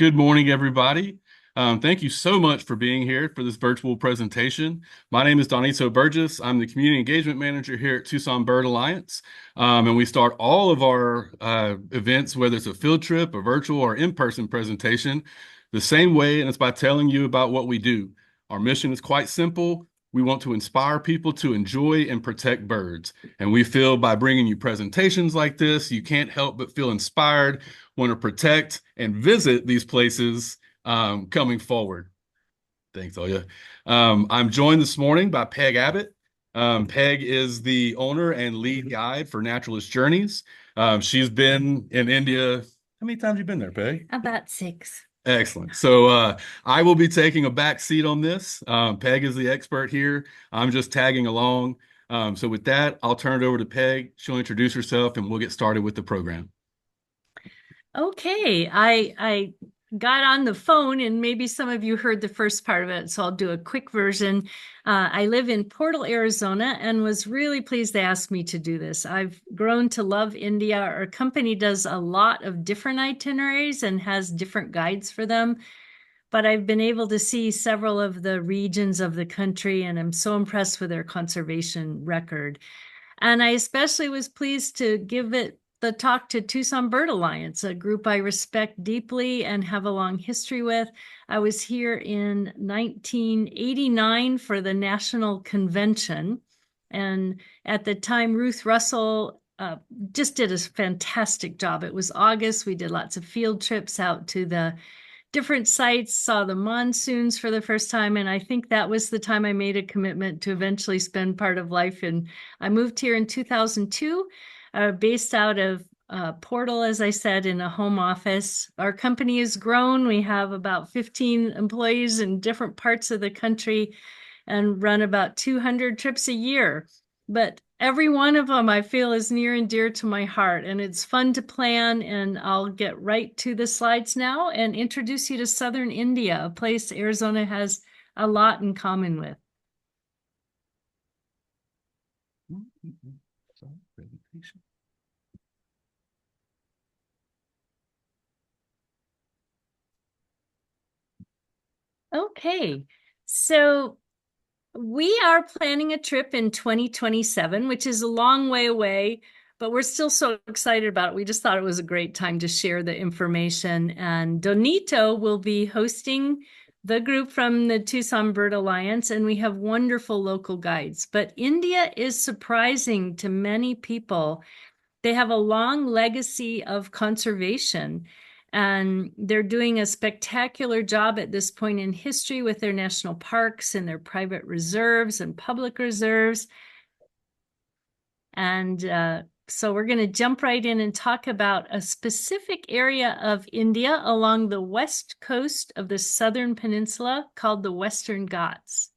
Good morning, everybody. Thank you so much for being here for this virtual presentation. My name is Donito Burgess. I'm the Community Engagement Manager here at Tucson Bird Alliance. And we start all of our events, whether it's a field trip, a virtual, or in-person presentation, the same way, and it's by telling you about what we do. Our mission is quite simple. We want to inspire people to enjoy and protect birds. And we feel by bringing you presentations like this, you can't help but feel inspired, want to protect and visit these places coming forward. Thanks, Oya. I'm joined this morning by Peg Abbott. Peg is the owner and lead guide for Naturalist Journeys. She's been in India. How many times have you been there, Peg? About six. Excellent. So I will be taking a back seat on this. Peg is the expert here. I'm just tagging along. So with that, I'll turn it over to Peg. She'll introduce herself and we'll get started with the program. Okay, I got on the phone, and maybe some of you heard the first part of it, so I'll do a quick version. I live in Portal, Arizona, and was really pleased they asked me to do this. I've grown to love India. Our company does a lot of different itineraries and has different guides for them, but I've been able to see several of the regions of the country, and I'm so impressed with their conservation record. And I especially was pleased to give it the talk to Tucson Bird Alliance, a group I respect deeply and have a long history with. I was here in 1989 for the national convention. And at the time, Ruth Russell just did a fantastic job. It was August. We did lots of field trips out to the different sites, saw the monsoons for the first time, and I think that was the time I made a commitment to eventually spend part of life in. I moved here in 2002, based out of Portal, as I said, in a home office. Our company has grown. We have about 15 employees in different parts of the country and run about 200 trips a year. But every one of them I feel is near and dear to my heart, and it's fun to plan. And I'll get right to the slides now and introduce you to Southern India, a place Arizona has a lot in common with. Okay, so we are planning a trip in 2027, which is a long way away, but we're still so excited about it. We just thought it was a great time to share the information. And Donito will be hosting the group from the Tucson Bird Alliance, and we have wonderful local guides. But India is surprising to many people. They have a long legacy of conservation, and they're doing a spectacular job at this point in history with their national parks and their private reserves and public reserves. And so we're going to jump right in and talk about a specific area of India along the west coast of the southern peninsula called the Western Ghats.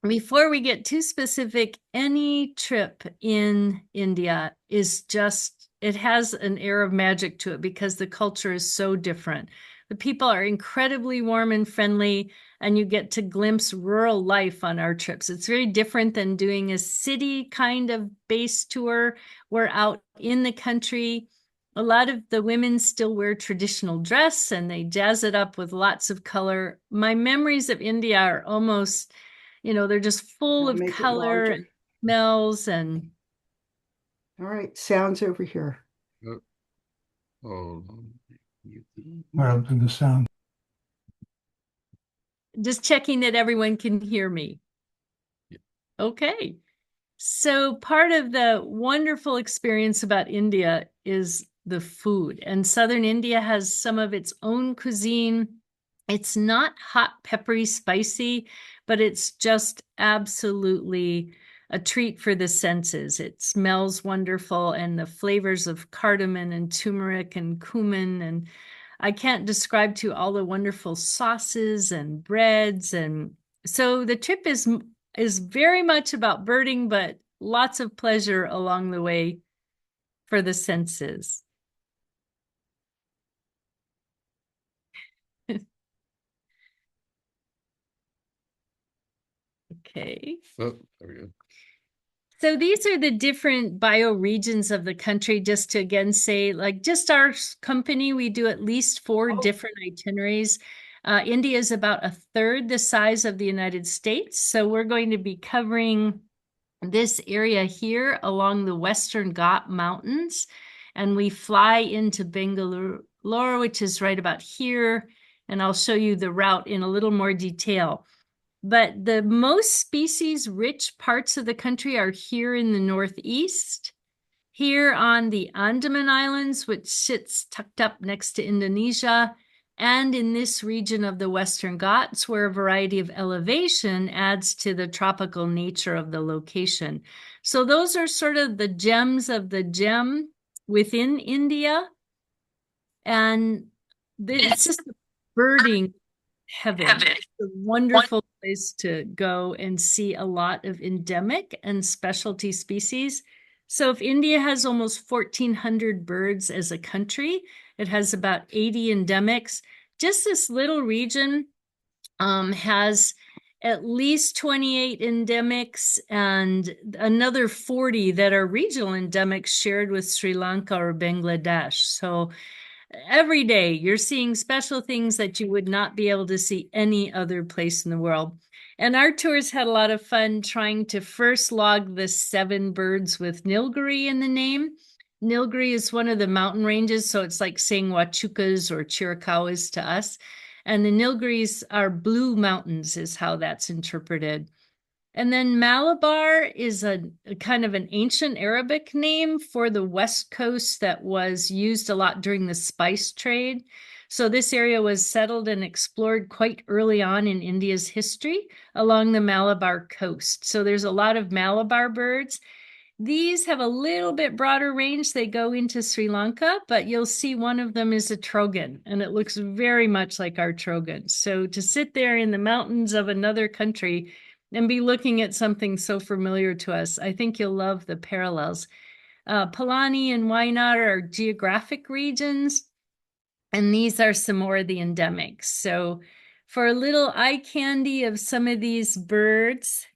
Before we get too specific, any trip in India is just, it has an air of magic to it because the culture is so different. The people are incredibly warm and friendly, and you get to glimpse rural life on our trips. It's very different than doing a city kind of base tour. We're out in the country. A lot of the women still wear traditional dress and they jazz it up with lots of color. My memories of India are almost, they're just full of Make it color larger. and smells and. All right, sounds over here. Oh, Well, to the sound. Just checking that everyone can hear me. Yeah. Okay. So part of the wonderful experience about India is the food. And Southern India has some of its own cuisine. It's not hot, peppery, spicy, but it's just absolutely a treat for the senses. It smells wonderful, and the flavors of cardamom and turmeric and cumin, and I can't describe to you all the wonderful sauces and breads. And so the trip is very much about birding, but lots of pleasure along the way for the senses. Okay. oh, there we go. So these are the different bioregions of the country, just to again say, like just our company, we do at least 4 different itineraries. India is about a third the size of the United States. So we're going to be covering this area here along the Western Ghats Mountains. And we fly into Bangalore, which is right about here. And I'll show you the route in a little more detail. But the most species rich parts of the country are here in the Northeast, here on the Andaman Islands, which sits tucked up next to Indonesia, and in this region of the Western Ghats, where a variety of elevation adds to the tropical nature of the location. So those are sort of the gems of the gem within India. And it's just a birding heaven. It's a wonderful place to go and see a lot of endemic and specialty species. So if India has almost 1,400 birds as a country, it has about 80 endemics. Just this little region has at least 28 endemics and another 40 that are regional endemics shared with Sri Lanka or Bangladesh. So every day you're seeing special things that you would not be able to see any other place in the world. And our tours had a lot of fun trying to first log the 7 birds with Nilgiri in the name. Nilgiri is one of the mountain ranges, so it's like saying Huachucas or Chiricahuas to us. And the Nilgiris are blue mountains is how that's interpreted. And then Malabar is a kind of an ancient Arabic name for the West Coast that was used a lot during the spice trade. So this area was settled and explored quite early on in India's history along the Malabar coast. So there's a lot of Malabar birds. These have a little bit broader range. They go into Sri Lanka, but you'll see one of them is a trogon, and it looks very much like our trogon. So to sit there in the mountains of another country and be looking at something so familiar to us, I think you'll love the parallels. Palani and Wayanad are geographic regions, and these are some more of the endemics. So for a little eye candy of some of these birds,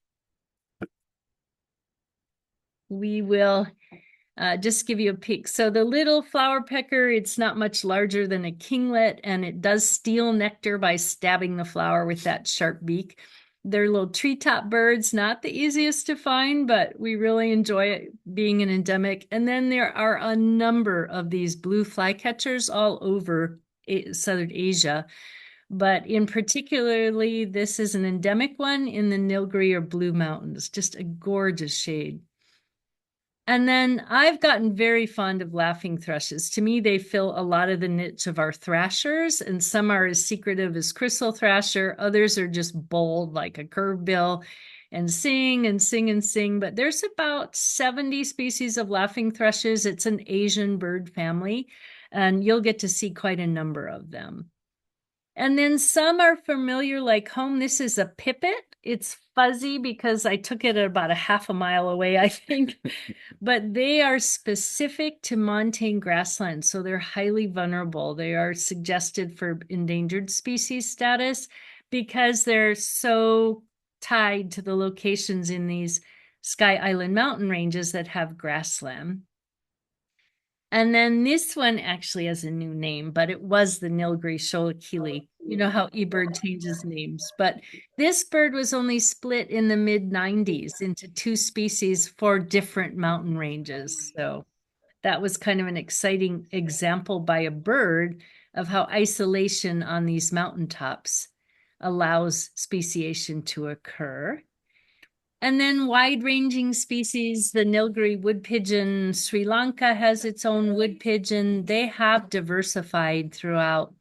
we will just give you a peek. So the little flower pecker, it's not much larger than a kinglet, and it does steal nectar by stabbing the flower with that sharp beak. They're little treetop birds, not the easiest to find, but we really enjoy it being an endemic. And then there are a number of these blue flycatchers all over Southern Asia. But in particularly, this is an endemic one in the Nilgiri or Blue Mountains, just a gorgeous shade. And then I've gotten very fond of laughing thrushes. To me, they fill a lot of the niche of our thrashers, and some are as secretive as crystal thrasher. Others are just bold like a curved bill and sing and sing and sing. But there's about 70 species of laughing thrushes. It's an Asian bird family, and you'll get to see quite a number of them. And then some are familiar like home. This is a pipit. It's fuzzy because I took it at about a half a mile away, I think. But they are specific to montane grasslands, so they're highly vulnerable. They are suggested for endangered species status because they're so tied to the locations in these Sky Island mountain ranges that have grassland. And then this one actually has a new name, but it was the Nilgiri Sholakili. You know how eBird changes names. But this bird was only split in the mid-90s into 2 species for different mountain ranges. So that was kind of an exciting example by a bird of how isolation on these mountaintops allows speciation to occur. And then wide-ranging species, the Nilgiri wood pigeon, Sri Lanka has its own wood pigeon. They have diversified throughout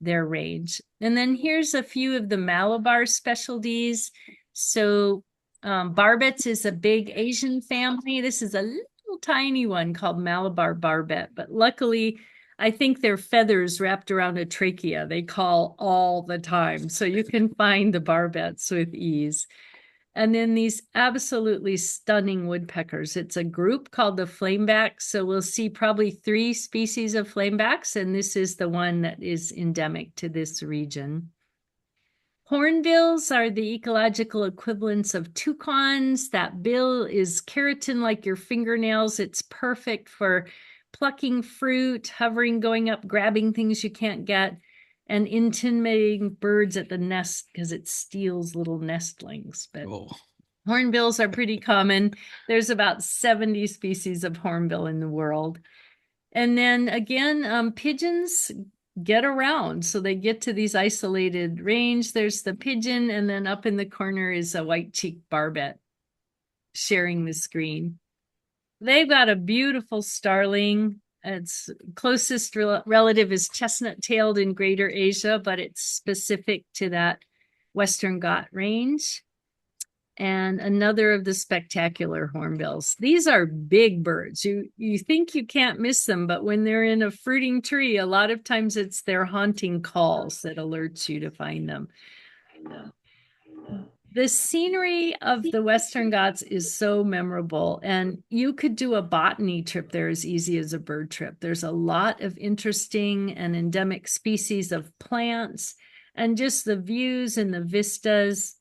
their range. And then here's a few of the Malabar specialties. So barbets is a big Asian family. This is a little tiny one called Malabar barbet, but luckily I think their feathers wrapped around a trachea. They call all the time. So you can find the barbets with ease. And then these absolutely stunning woodpeckers. It's a group called the flamebacks. So we'll see probably 3 species of flamebacks, and this is the one that is endemic to this region. Hornbills are the ecological equivalents of toucans. That bill is keratin like your fingernails. It's perfect for plucking fruit, hovering, going up, grabbing things you can't get, and intimidating birds at the nest because it steals little nestlings. But Oh, hornbills are pretty common. There's about 70 species of hornbill in the world. And then again, pigeons get around. So they get to these isolated range. There's the pigeon, and then up in the corner is a white-cheeked barbet sharing the screen. They've got a beautiful starling. Its closest relative is chestnut-tailed in Greater Asia, but it's specific to that Western Ghat range. And another of the spectacular hornbills. These are big birds. You think you can't miss them, but when they're in a fruiting tree, a lot of times it's their haunting calls that alerts you to find them. The scenery of the Western Ghats is so memorable, and you could do a botany trip there as easy as a bird trip. There's a lot of interesting and endemic species of plants, and just the views and the vistas.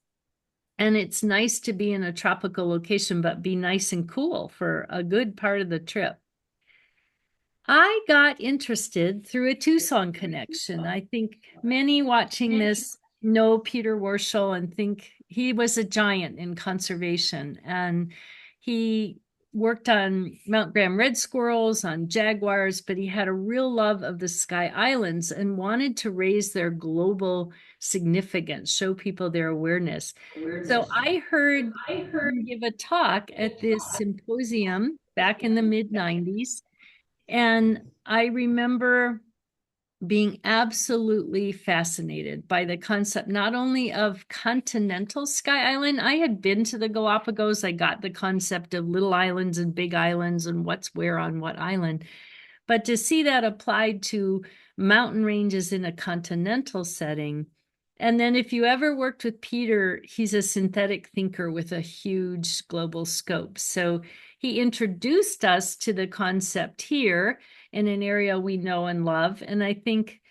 And it's nice to be in a tropical location, but be nice and cool for a good part of the trip. I got interested through a Tucson connection. I think many watching this know Peter Warshall and think he was a giant in conservation. And he worked on Mount Graham red squirrels, on jaguars, but he had a real love of the Sky Islands and wanted to raise their global significance, show people their awareness. So I heard him give a talk at this symposium back in the mid-90s. And I remember being absolutely fascinated by the concept, not only of continental Sky Island. I had been to the Galapagos. I got the concept of little islands and big islands and what's where on what island. But to see that applied to mountain ranges in a continental setting. And then if you ever worked with Peter, he's a synthetic thinker with a huge global scope. So he introduced us to the concept here in an area we know and love. And I think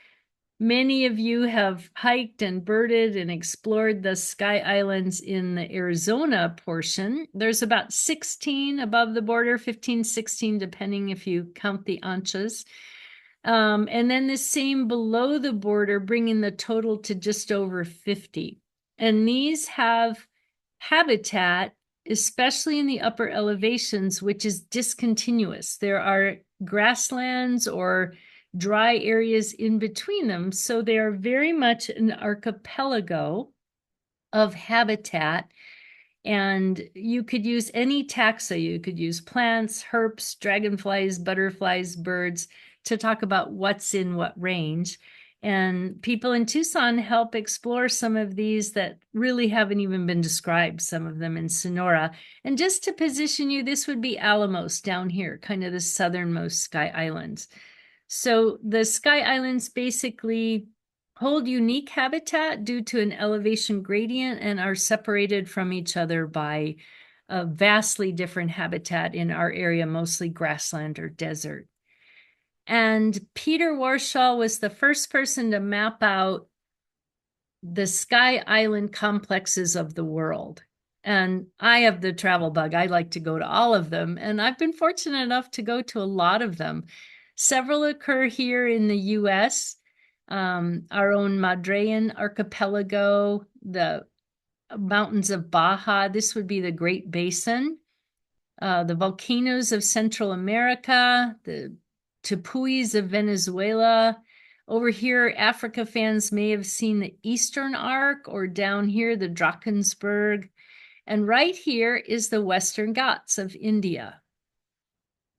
many of you have hiked and birded and explored the Sky Islands in the Arizona portion. There's about 16 above the border, 15, 16, depending if you count the anchas. And then the same below the border, bringing the total to just over 50. And these have habitat, especially in the upper elevations, which is discontinuous. There are grasslands or dry areas in between them. So they are very much an archipelago of habitat. And you could use any taxa. You could use plants, herps, dragonflies, butterflies, birds to talk about what's in what range. And people in Tucson help explore some of these that really haven't even been described, some of them in Sonora. And just to position you, this would be Alamos down here, kind of the southernmost Sky Islands. So the Sky Islands basically hold unique habitat due to an elevation gradient and are separated from each other by a vastly different habitat in our area, mostly grassland or desert. And Peter Warshall was the first person to map out the Sky Island complexes of the world. And I have the travel bug. I like to go to all of them. And I've been fortunate enough to go to a lot of them. Several occur here in the US, our own Madrean Archipelago, the mountains of Baja. This would be the Great Basin. The volcanoes of Central America, the Tepuis of Venezuela. Over here, Africa fans may have seen the Eastern Arc, or down here, the Drakensberg. And right here is the Western Ghats of India.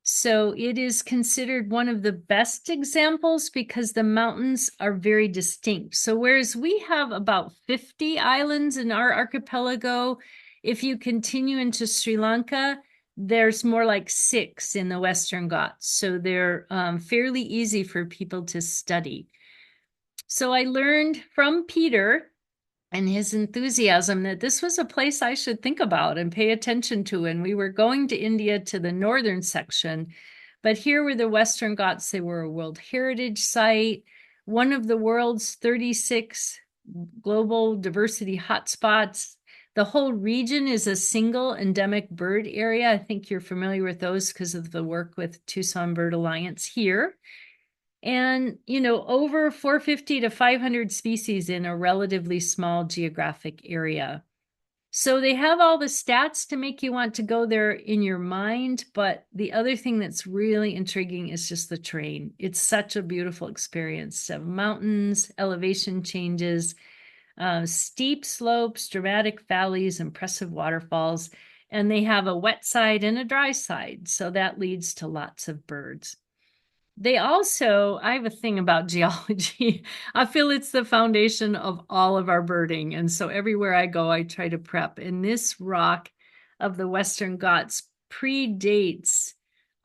So it is considered one of the best examples because the mountains are very distinct. So whereas we have about 50 islands in our archipelago, if you continue into Sri Lanka, there's more like 6 in the Western Ghats. So they're fairly easy for people to study. So I learned from Peter and his enthusiasm that this was a place I should think about and pay attention to. And we were going to India to the northern section, but here were the Western Ghats. They were a World Heritage Site, one of the world's 36 global diversity hotspots. The whole region is a single endemic bird area. I think you're familiar with those because of the work with Tucson Bird Alliance here. And, over 450 to 500 species in a relatively small geographic area. So they have all the stats to make you want to go there in your mind. But the other thing that's really intriguing is just the terrain. It's such a beautiful experience of mountains, elevation changes, steep slopes, dramatic valleys, impressive waterfalls, and they have a wet side and a dry side. So that leads to lots of birds. They also, I have a thing about geology. I feel it's the foundation of all of our birding. And so everywhere I go, I try to prep. And this rock of the Western Ghats predates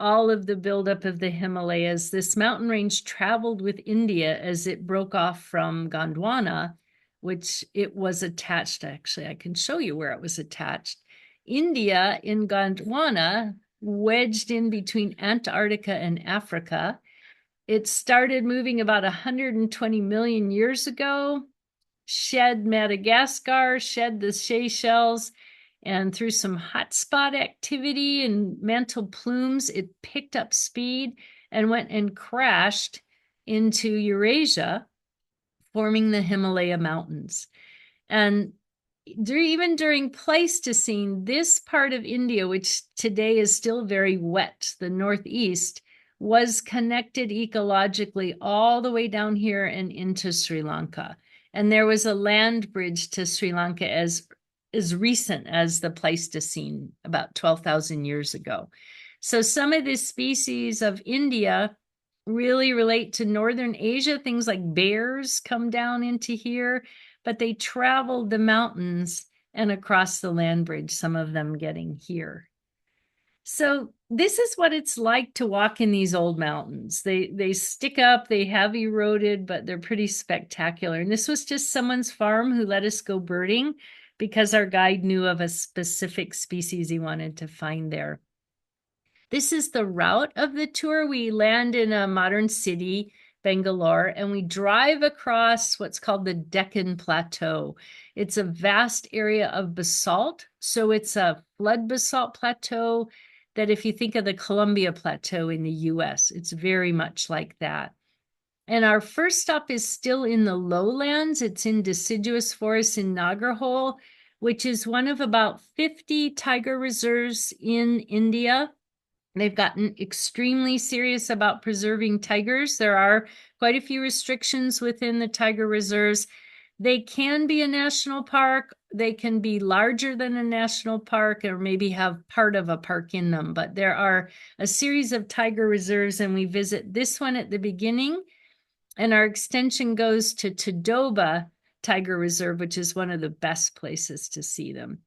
all of the buildup of the Himalayas. This mountain range traveled with India as it broke off from Gondwana, which it was attached. Actually, I can show you where it was attached. India in Gondwana, wedged in between Antarctica and Africa. It started moving about 120 million years ago, shed Madagascar, shed the Seychelles, and through some hotspot activity and mantle plumes, it picked up speed and went and crashed into Eurasia, forming the Himalaya Mountains. And even during Pleistocene, this part of India, which today is still very wet, the Northeast, was connected ecologically all the way down here and into Sri Lanka. And there was a land bridge to Sri Lanka as recent as the Pleistocene, about 12,000 years ago. So some of the species of India really relate to Northern Asia. Things like bears come down into here, but they traveled the mountains and across the land bridge, some of them getting here. So this is what it's like to walk in these old mountains. They stick up, they have eroded, but they're pretty spectacular. And this was just someone's farm who let us go birding because our guide knew of a specific species he wanted to find there. This is the route of the tour. We land in a modern city, Bangalore, and we drive across what's called the Deccan Plateau. It's a vast area of basalt. So it's a flood basalt plateau that if you think of the Columbia Plateau in the US, it's very much like that. And our first stop is still in the lowlands. It's in deciduous forests in Nagarhole, which is one of about 50 tiger reserves in India. They've gotten extremely serious about preserving tigers. There are quite a few restrictions within the tiger reserves. They can be a national park. They can be larger than a national park or maybe have part of a park in them. But there are a series of tiger reserves, and we visit this one at the beginning. And our extension goes to Tadoba Tiger Reserve, which is one of the best places to see them.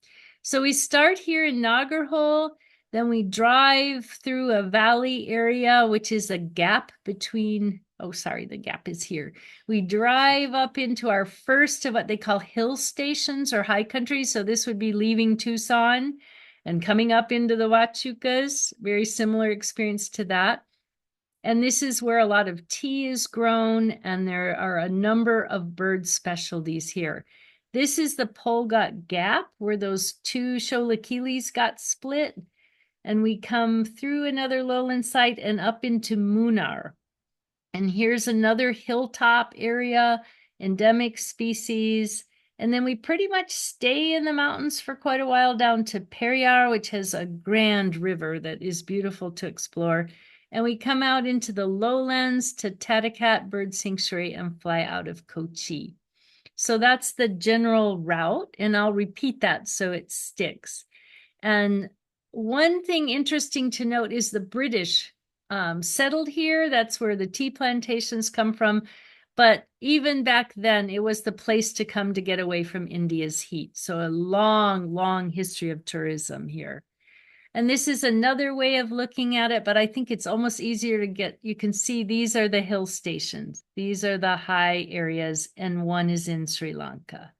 So we start here in Nagarhole. Then we drive through a valley area, which is a gap between, the gap is here. We drive up into our first of what they call hill stations or high country. So this would be leaving Tucson and coming up into the Huachucas, very similar experience to that. And this is where a lot of tea is grown, and there are a number of bird specialties here. This is the Polgat Gap, where those two Sholakilis got split. And we come through another lowland site and up into Munnar. And here's another hilltop area, endemic species. And then we pretty much stay in the mountains for quite a while down to Periyar, which has a grand river that is beautiful to explore. And we come out into the lowlands to Thattakad Bird Sanctuary and fly out of Kochi. So that's the general route, and I'll repeat that so it sticks. And one thing interesting to note is the British settled here. That's where the tea plantations come from. But even back then, it was the place to come to get away from India's heat. So a long, long history of tourism here. And this is another way of looking at it, but I think it's almost easier to get. You can see these are the hill stations. These are the high areas, and one is in Sri Lanka.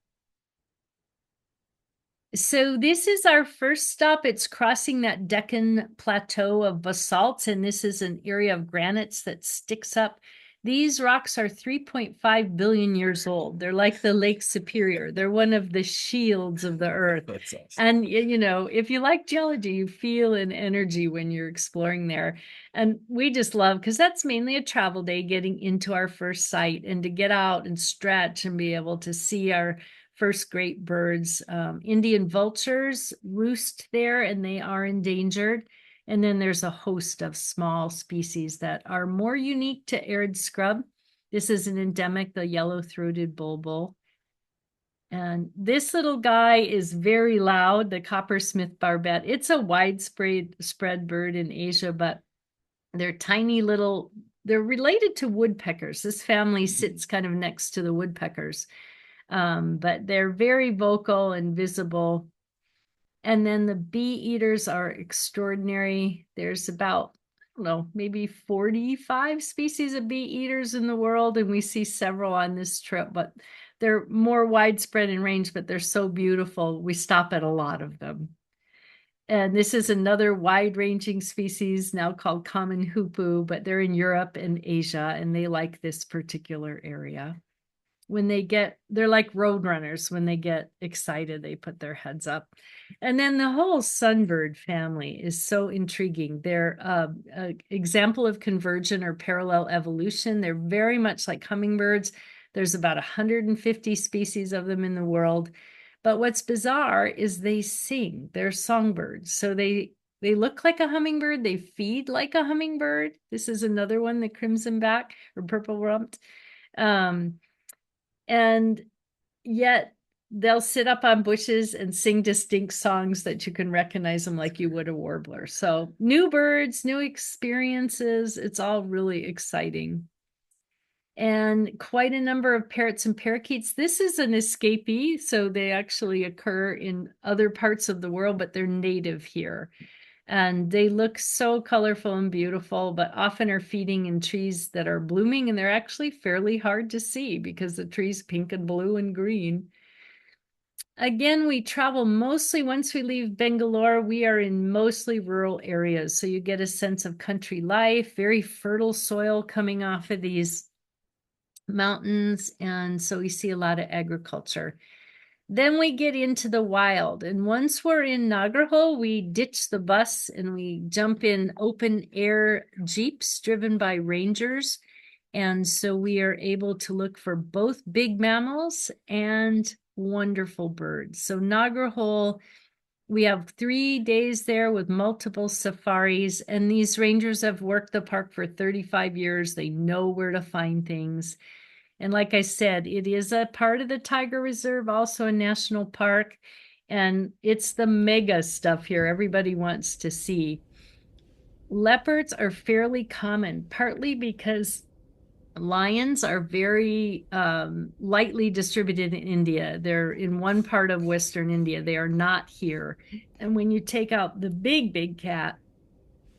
So this is our first stop. It's crossing that Deccan Plateau of basalts, and this is an area of granites that sticks up These rocks are 3.5 billion years old. They're like the Lake Superior. They're one of the shields of the earth. That's awesome. And, you know, if you like geology, you feel an energy when you're exploring there. And we just love, because that's mainly a travel day, getting into our first site and to get out and stretch and be able to see our first great birds. Indian vultures roost there and they are endangered. And then there's a host of small species that are more unique to arid scrub. This is an endemic, the yellow-throated bulbul. And this little guy is very loud, the coppersmith barbet. It's a widespread bird in Asia, but they're tiny little, they're related to woodpeckers. This family sits kind of next to the woodpeckers, but they're very vocal and visible. And then the bee eaters are extraordinary. There's about, I don't know, maybe 45 species of bee eaters in the world, and we see several on this trip, but they're more widespread in range, but they're so beautiful. We stop at a lot of them. And this is another wide-ranging species now called common hoopoe, but they're in Europe and Asia, and they like this particular area. They're like road runners. When they get excited, they put their heads up. And then the whole sunbird family is so intriguing. They're an example of convergent or parallel evolution. They're very much like hummingbirds. There's about 150 species of them in the world. But what's bizarre is they sing. They're songbirds. So they look like a hummingbird. They feed like a hummingbird. This is another one, the crimson back or purple rumped. And yet they'll sit up on bushes and sing distinct songs that you can recognize them like you would a warbler. So new birds, new experiences. It's all really exciting. And quite a number of parrots and parakeets. This is an escapee, so they actually occur in other parts of the world, but they're native here. And they look so colorful and beautiful, but often are feeding in trees that are blooming, and they're actually fairly hard to see because the tree's pink and blue and green. Again, we travel mostly, once we leave Bangalore, we are in mostly rural areas. So you get a sense of country life, very fertile soil coming off of these mountains. And so we see a lot of agriculture. Then we get into the wild. And once we're in Nagarhole, we ditch the bus and we jump in open air jeeps driven by rangers. And so we are able to look for both big mammals and wonderful birds. So Nagarhole, we have 3 days there with multiple safaris. And these rangers have worked the park for 35 years. They know where to find things. And like I said, it is a part of the Tiger Reserve, also a national park. And it's the mega stuff here everybody wants to see. Leopards are fairly common, partly because lions are very lightly distributed in India. They're in one part of Western India. They are not here. And when you take out the big cat,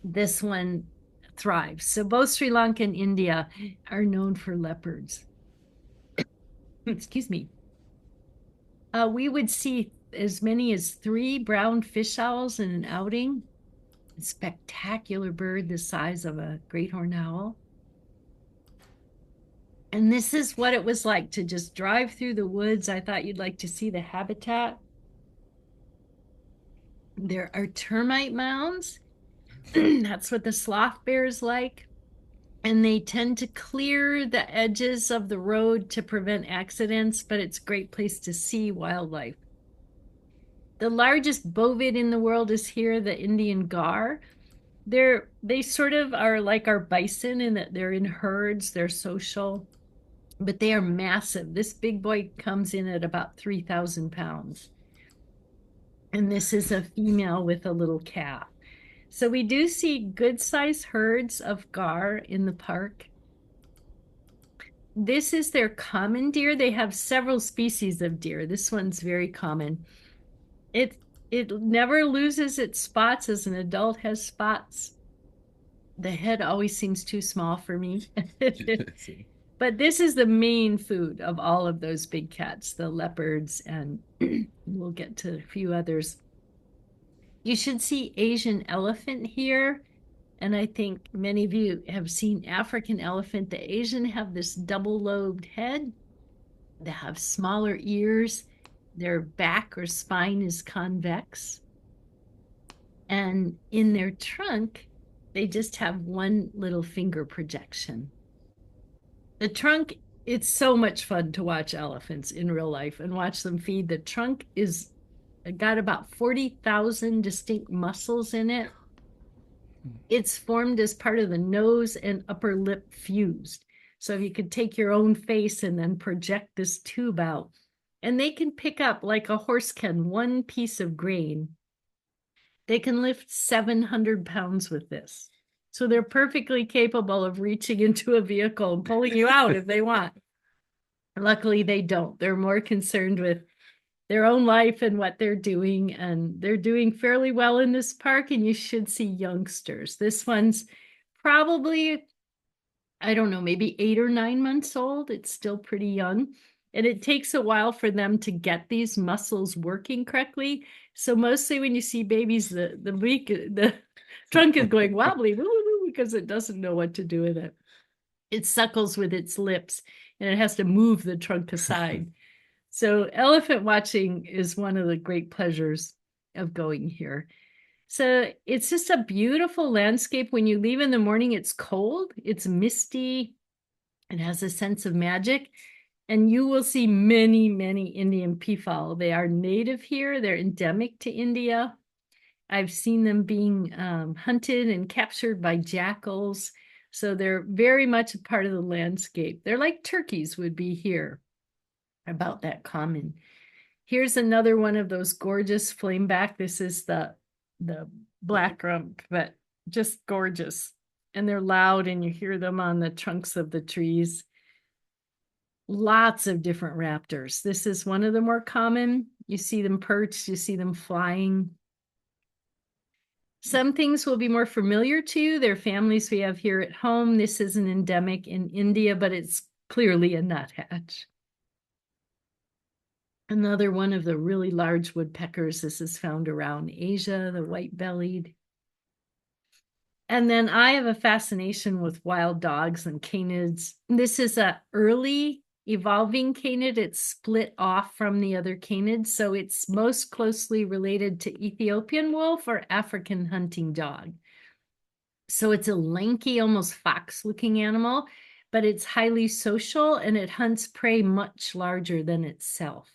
this one thrives. So both Sri Lanka and India are known for leopards. Excuse me. We would see as many as 3 brown fish owls in an outing. A spectacular bird the size of a great horned owl. And this is what it was like to just drive through the woods. I thought you'd like to see the habitat. There are termite mounds. That's what the sloth bears like. And they tend to clear the edges of the road to prevent accidents, but it's a great place to see wildlife. The largest bovid in the world is here, the Indian gar. They sort of are like our bison in that they're in herds, they're social, but they are massive. This big boy comes in at about 3,000 pounds. And this is a female with a little calf. So we do see good-sized herds of gar in the park. This is their common deer. They have several species of deer. This one's very common. It never loses its spots. As an adult has spots. The head always seems too small for me. But this is the main food of all of those big cats, the leopards, and we'll get to a few others. You should see Asian elephant here. And I think many of you have seen African elephant. The Asian have this double-lobed head. They have smaller ears. Their back or spine is convex. And in their trunk, they just have one little finger projection. The trunk, it's so much fun to watch elephants in real life and watch them feed. The trunk is got about 40,000 distinct muscles in it. It's formed as part of the nose and upper lip fused. So if you could take your own face and then project this tube out, and they can pick up, like a horse can, one piece of grain. They can lift 700 pounds with this. So they're perfectly capable of reaching into a vehicle and pulling you out if they want. Luckily, they don't. They're more concerned with their own life and what they're doing, and they're doing fairly well in this park, and you should see youngsters. This one's probably, I don't know, maybe 8 or 9 months old. It's still pretty young, and it takes a while for them to get these muscles working correctly. So mostly when you see babies, the trunk is going wobbly because it doesn't know what to do with it. It suckles with its lips, and it has to move the trunk aside. So elephant watching is one of the great pleasures of going here. So it's just a beautiful landscape. When you leave in the morning, it's cold, it's misty, it has a sense of magic. And you will see many, many Indian peafowl. They are native here, they're endemic to India. I've seen them being hunted and captured by jackals. So they're very much a part of the landscape. They're like turkeys would be here, about that common. Here's another one of those gorgeous flameback. This is the black rump, but just gorgeous. And they're loud, and you hear them on the trunks of the trees. Lots of different raptors. This is one of the more common. You see them perched, you see them flying. Some things will be more familiar to you. They're families we have here at home. This is an endemic in India, but it's clearly a nuthatch. Another one of the really large woodpeckers. This is found around Asia, the white-bellied. And then I have a fascination with wild dogs and canids. This is an early evolving canid. It's split off from the other canids, so it's most closely related to Ethiopian wolf or African hunting dog. So it's a lanky, almost fox-looking animal, but it's highly social, and it hunts prey much larger than itself.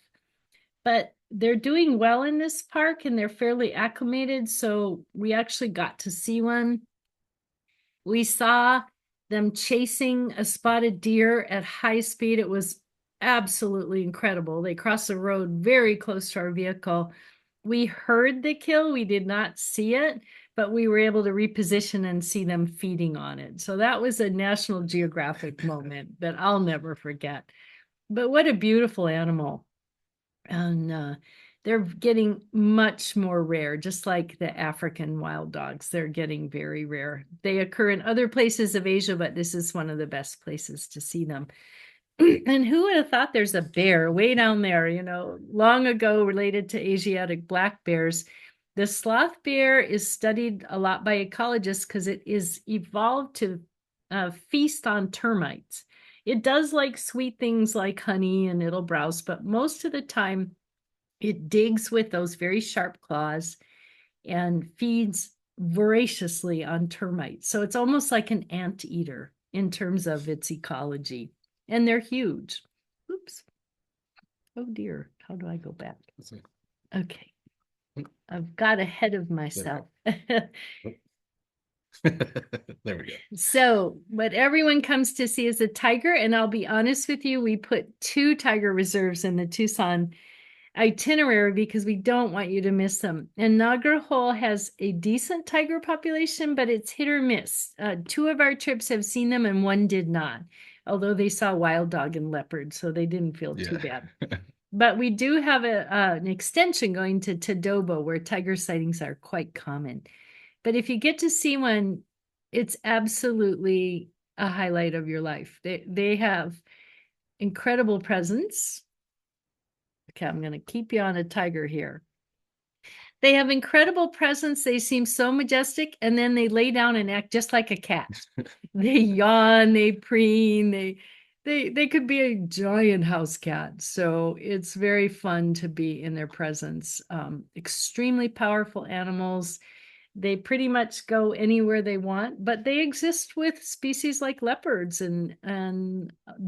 But they're doing well in this park, and they're fairly acclimated, so we actually got to see one. We saw them chasing a spotted deer at high speed. It was absolutely incredible. They crossed the road very close to our vehicle. We heard the kill, we did not see it, but we were able to reposition and see them feeding on it. So that was a National Geographic moment that I'll never forget. But what a beautiful animal. And they're getting much more rare, just like the African wild dogs. They're getting very rare. They occur in other places of Asia, but this is one of the best places to see them. And who would have thought there's a bear way down there, long ago related to Asiatic black bears. The sloth bear is studied a lot by ecologists because it is evolved to feast on termites. It does like sweet things like honey, and it'll browse, but most of the time it digs with those very sharp claws and feeds voraciously on termites. So it's almost like an anteater in terms of its ecology. And they're huge. Oops. Oh dear. How do I go back? Okay. I've got ahead of myself. There we go. So what everyone comes to see is a tiger. And I'll be honest with you, we put 2 tiger reserves in the Tucson itinerary because we don't want you to miss them. And Nagarhole has a decent tiger population, but it's hit or miss. 2 of our trips have seen them and 1 did not, although they saw wild dog and leopard, so they didn't feel too bad. But we do have an extension going to Tadoba where tiger sightings are quite common. But if you get to see one, it's absolutely a highlight of your life. They have incredible presence. Okay, I'm going to keep you on a tiger here. They have incredible presence. They seem so majestic, and then they lay down and act just like a cat. They yawn, they preen, they could be a giant house cat. So it's very fun to be in their presence. Extremely powerful animals. They pretty much go anywhere they want, but they exist with species like leopards and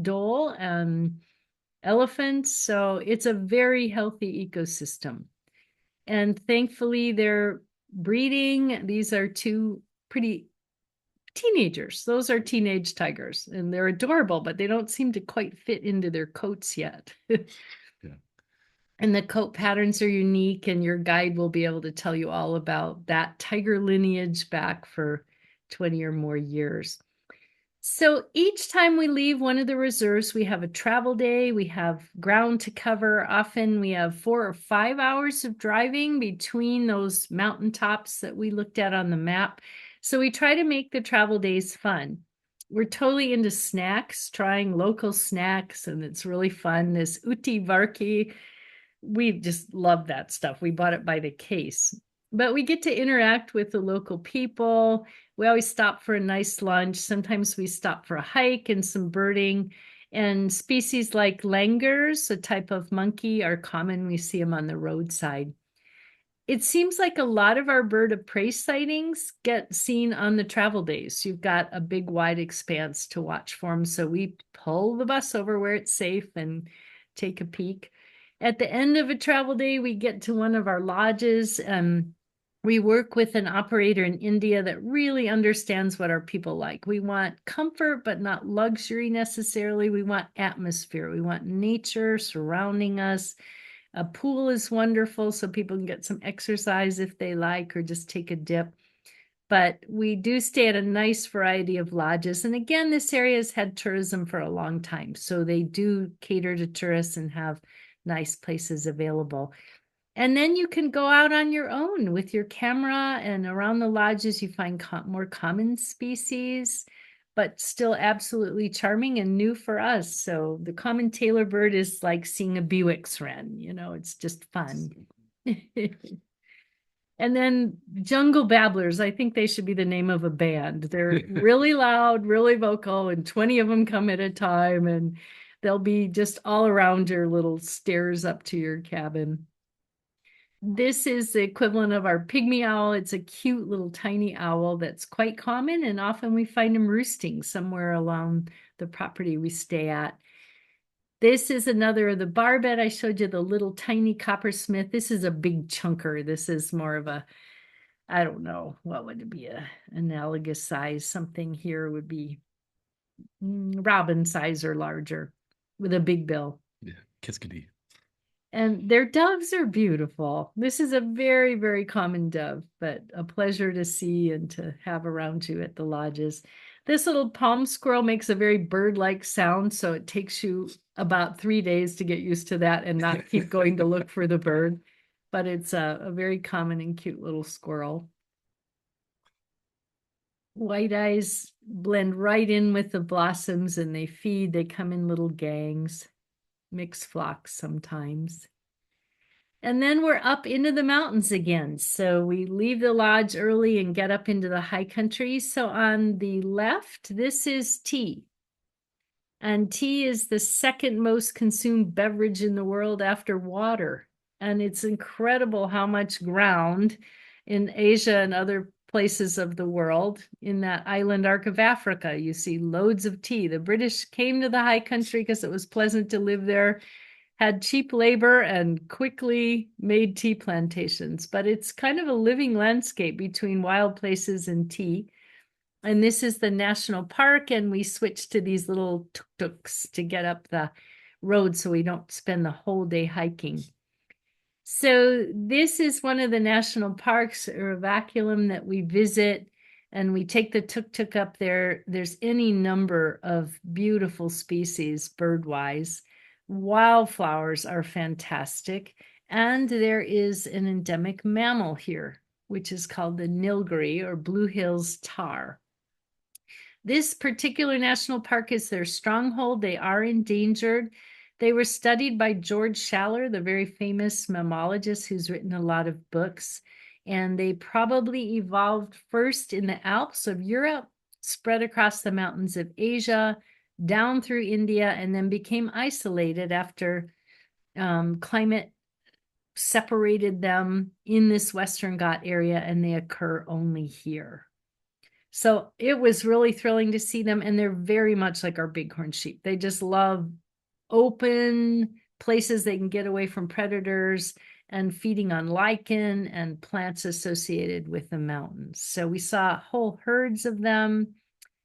dhole and elephants. So it's a very healthy ecosystem. And thankfully, they're breeding. These are two pretty teenagers. Those are teenage tigers, and they're adorable, but they don't seem to quite fit into their coats yet. Yeah. And the coat patterns are unique, and your guide will be able to tell you all about that tiger lineage back for 20 or more years. So each time we leave one of the reserves, we have a travel day, we have ground to cover. Often we have 4 or 5 hours of driving between those mountaintops that we looked at on the map. So we try to make the travel days fun. We're totally into snacks, trying local snacks, and it's really fun. This Ooty Varki, we just love that stuff. We bought it by the case. But we get to interact with the local people. We always stop for a nice lunch. Sometimes we stop for a hike and some birding. And species like langurs, a type of monkey, are common. We see them on the roadside. It seems like a lot of our bird of prey sightings get seen on the travel days. You've got a big wide expanse to watch for them. So we pull the bus over where it's safe and take a peek. At the end of a travel day, we get to one of our lodges. We work with an operator in India that really understands what our people like. We want comfort, but not luxury necessarily. We want atmosphere. We want nature surrounding us. A pool is wonderful, so people can get some exercise if they like, or just take a dip. But we do stay at a nice variety of lodges. And again, this area has had tourism for a long time. So they do cater to tourists and have nice places available. And then you can go out on your own with your camera, and around the lodges you find more common species, but still absolutely charming and new for us. So the common tailor bird is like seeing a Bewick's wren, it's just fun. And then jungle babblers, I think they should be the name of a band. They're really loud, really vocal, and 20 of them come at a time, and they'll be just all around your little stairs up to your cabin. This is the equivalent of our pygmy owl. It's a cute little tiny owl that's quite common, and often we find them roosting somewhere along the property we stay at. This is another of the barbet. I showed you the little tiny coppersmith. This is a big chunker. This is more of a, I don't know, what would it be, a analogous size? Something here would be robin size or larger with a big bill. Yeah, Kiskadee. And their doves are beautiful. This is a very, very common dove, but a pleasure to see and to have around you at the lodges. This little palm squirrel makes a very bird-like sound, so it takes you about 3 days to get used to that and not keep going to look for the bird. But it's a very common and cute little squirrel. White eyes blend right in with the blossoms, and they feed. They come in little gangs, mixed flocks sometimes. And then we're up into the mountains again. So we leave the lodge early and get up into the high country. So on the left, this is tea. And tea is the second most consumed beverage in the world after water. And it's incredible how much ground in Asia and other places of the world, in that island arc of Africa, you see loads of tea. The British came to the high country because it was pleasant to live there, had cheap labor, and quickly made tea plantations. But it's kind of a living landscape between wild places and tea. And this is the national park, and we switched to these little tuk-tuks to get up the road so we don't spend the whole day hiking. So this is one of the national parks, or Vaculum, that we visit, and we take the tuk-tuk up there. There's any number of beautiful species bird-wise. Wildflowers are fantastic, and there is an endemic mammal here, which is called the Nilgiri, or Blue Hills tar. This particular national park is their stronghold. They are endangered. They were studied by George Schaller, the very famous mammologist who's written a lot of books. And they probably evolved first in the Alps of Europe, spread across the mountains of Asia, down through India, and then became isolated after climate separated them in this Western Ghat area, and they occur only here. So it was really thrilling to see them, and they're very much like our bighorn sheep. They just love open places they can get away from predators and feeding on lichen and plants associated with the mountains. So we saw whole herds of them.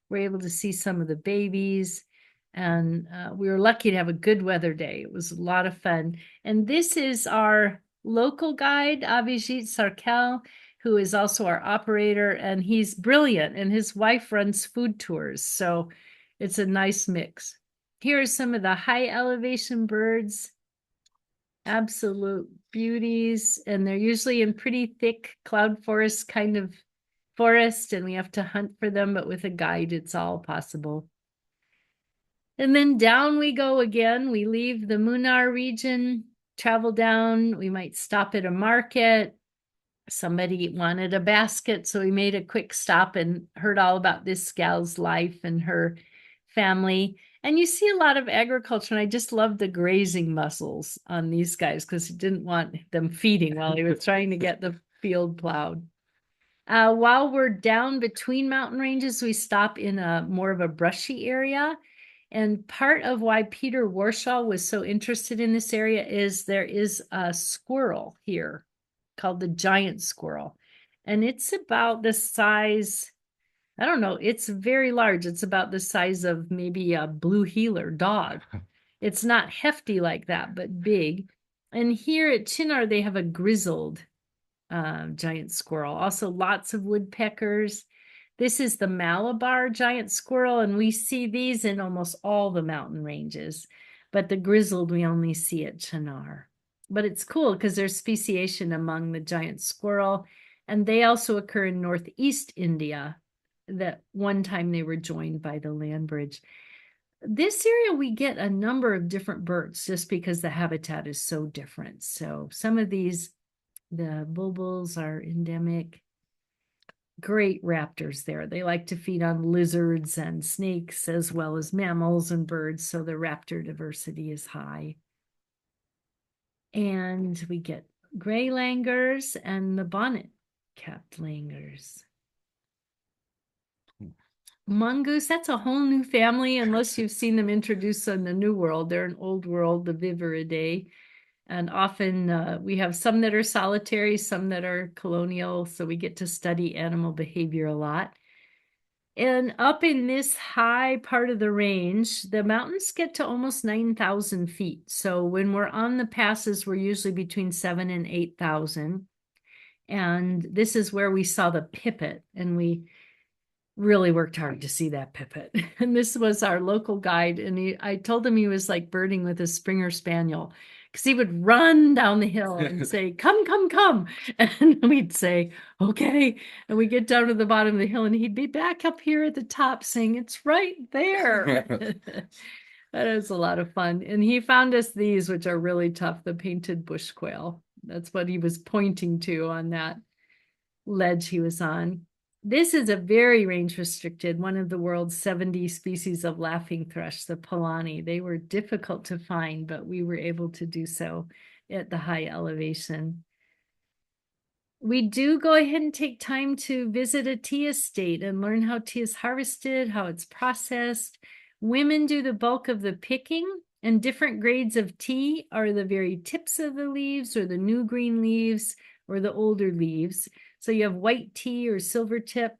We're able to see some of the babies, and we were lucky to have a good weather day. It was a lot of fun. And this is our local guide, Abhijit Sarkel, who is also our operator, and he's brilliant, and his wife runs food tours. So it's a nice mix. Here are some of the high elevation birds, absolute beauties, and they're usually in pretty thick cloud forest kind of forest, and we have to hunt for them, but with a guide, it's all possible. And then down we go again. We leave the Munnar region, travel down. We might stop at a market. Somebody wanted a basket, so we made a quick stop and heard all about this gal's life and her family. And you see a lot of agriculture, and I just love the grazing mussels on these guys because he didn't want them feeding while he was trying to get the field plowed. While we're down between mountain ranges, we stop in a more of a brushy area. And part of why Peter Warshaw was so interested in this area is there is a squirrel here called the giant squirrel. And it's about the size, I don't know, it's very large. It's about the size of maybe a blue heeler dog. It's not hefty like that, but big. And here at Chinar, they have a grizzled giant squirrel. Also lots of woodpeckers. This is the Malabar giant squirrel, and we see these in almost all the mountain ranges. But the grizzled we only see at Chinar. But it's cool because there's speciation among the giant squirrel, and they also occur in northeast India. That one time they were joined by the land bridge. This area we get a number of different birds just because the habitat is so different. So some of these, the bulbuls are endemic. Great raptors there. They like to feed on lizards and snakes as well as mammals and birds, so the raptor diversity is high. And we get gray langurs and the bonnet-capped langurs. Mongoose, that's a whole new family unless you've seen them introduced in the New World. They're an Old World, the Viveridae. And often we have some that are solitary, some that are colonial, so we get to study animal behavior a lot. And up in this high part of the range, the mountains get to almost 9,000 feet. So when we're on the passes, we're usually between 7,000 and 8,000. And this is where we saw the pipit, and we really worked hard to see that pipit. And this was our local guide, and I told him he was like birding with a Springer Spaniel, because he would run down the hill and say, come, come, come. And we'd say, okay. And we get down to the bottom of the hill, and he'd be back up here at the top saying, it's right there. That is a lot of fun. And he found us these, which are really tough, the painted bush quail. That's what he was pointing to on that ledge he was on. This is a very range restricted, one of the world's 70 species of laughing thrush, the Polani. They were difficult to find, but we were able to do so at the high elevation. We do go ahead and take time to visit a tea estate and learn how tea is harvested, how it's processed. Women do the bulk of the picking, and different grades of tea are the very tips of the leaves or the new green leaves or the older leaves. So you have white tea or silver tip,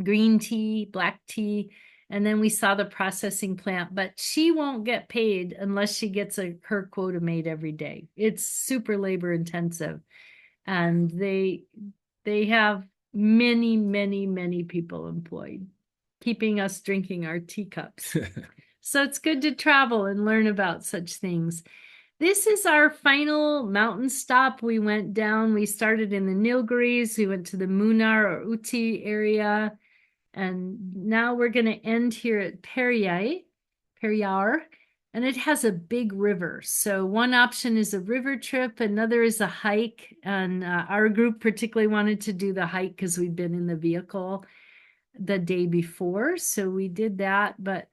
green tea, black tea, and then we saw the processing plant, but she won't get paid unless she gets her quota made every day. It's super labor intensive, and they have many, many, many people employed, keeping us drinking our teacups. So it's good to travel and learn about such things. This is our final mountain stop. We went down, we started in the Nilgiris, we went to the Munnar or Ooty area, and now we're going to end here at Periyar. and it has a big river. So one option is a river trip, another is a hike. And our group particularly wanted to do the hike because we'd been in the vehicle the day before. So we did that, but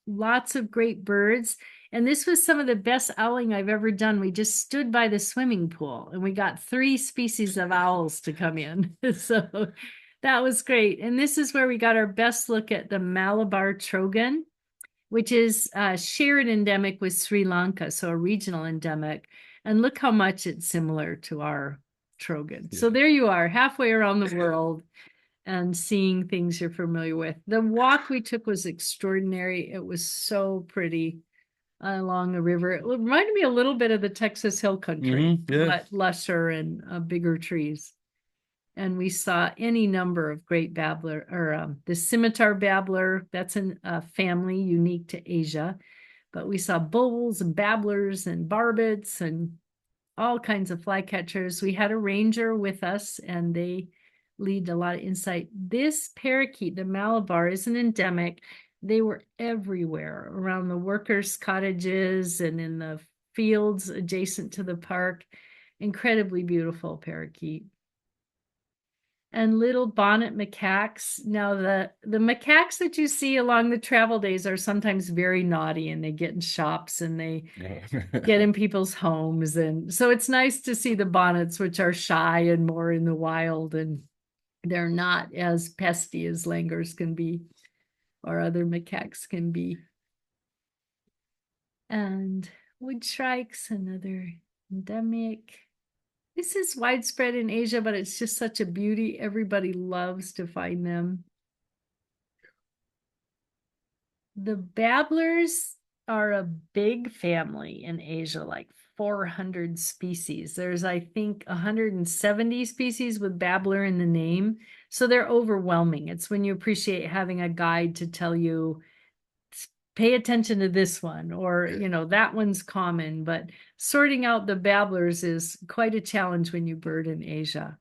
lots of great birds. And this was some of the best owling I've ever done. We just stood by the swimming pool and we got 3 species of owls to come in. So that was great. And this is where we got our best look at the Malabar trogon, which is shared endemic with Sri Lanka, so a regional endemic. And look how much it's similar to our trogon. So there you are, halfway around the world and seeing things you're familiar with. The walk we took was extraordinary. It was so pretty along the river. It reminded me a little bit of the Texas Hill Country, but lusher and bigger trees. And we saw any number of great babbler, or the scimitar babbler. That's a family unique to Asia. But we saw bulls and babblers and barbets and all kinds of flycatchers. We had a ranger with us, and they lead a lot of insight. This parakeet, the Malabar, is an endemic. They were everywhere around the workers' cottages and in the fields adjacent to the park. Incredibly beautiful parakeet. And little bonnet macaques. Now, the macaques that you see along the travel days are sometimes very naughty, and they get in shops and they get in people's homes. And so it's nice to see the bonnets, which are shy and more in the wild, and they're not as pesty as langurs can be or other macaques can be. And wood shrikes, another endemic. This is widespread in Asia, but it's just such a beauty. Everybody loves to find them. The babblers are a big family in Asia, like 400 species. There's, I think, 170 species with babbler in the name. So they're overwhelming. It's when you appreciate having a guide to tell you, pay attention to this one, or, that one's common. But sorting out the babblers is quite a challenge when you bird in Asia.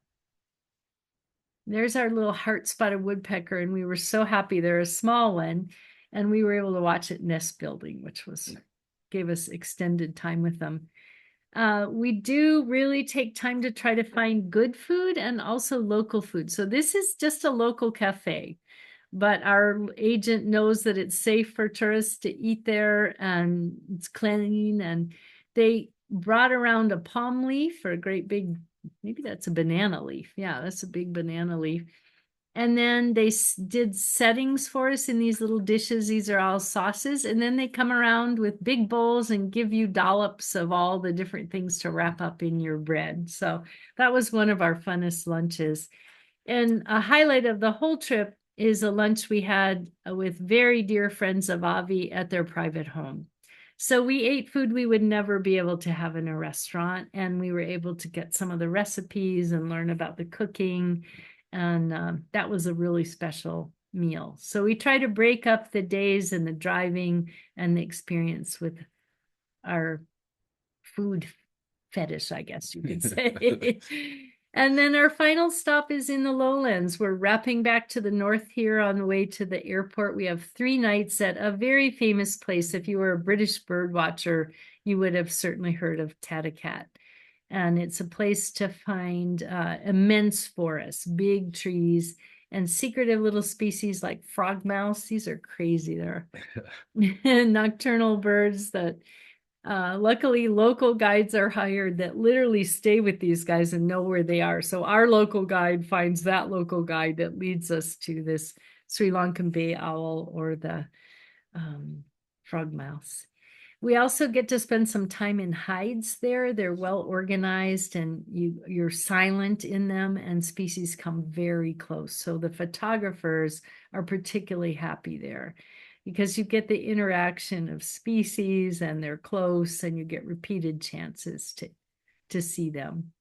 There's our little heart-spotted woodpecker, and we were so happy. They're a small one, and we were able to watch it nest building, which gave us extended time with them. We do really take time to try to find good food and also local food. So this is just a local cafe, but our agent knows that it's safe for tourists to eat there and it's clean. And they brought around a palm leaf, or a great big, maybe that's a banana leaf. Yeah, that's a big banana leaf. And then they did settings for us in these little dishes. These are all sauces. And then they come around with big bowls and give you dollops of all the different things to wrap up in your bread. So that was one of our funnest lunches. And a highlight of the whole trip is a lunch we had with very dear friends of Avi at their private home. So we ate food we would never be able to have in a restaurant. And we were able to get some of the recipes and learn about the cooking. And that was a really special meal. So we try to break up the days and the driving and the experience with our food fetish, I guess you could say. And then our final stop is in the lowlands. We're wrapping back to the north here on the way to the airport. We have 3 nights at a very famous place. If you were a British bird watcher, you would have certainly heard of Thattakad. And it's a place to find immense forests, big trees, and secretive little species like frogmouse. These are crazy. They're nocturnal birds that luckily local guides are hired that literally stay with these guys and know where they are. So our local guide finds that local guide that leads us to this Sri Lankan bay owl or the frogmouse. We also get to spend some time in hides there. They're well organized and you're silent in them, and species come very close. So the photographers are particularly happy there because you get the interaction of species and they're close and you get repeated chances to see them.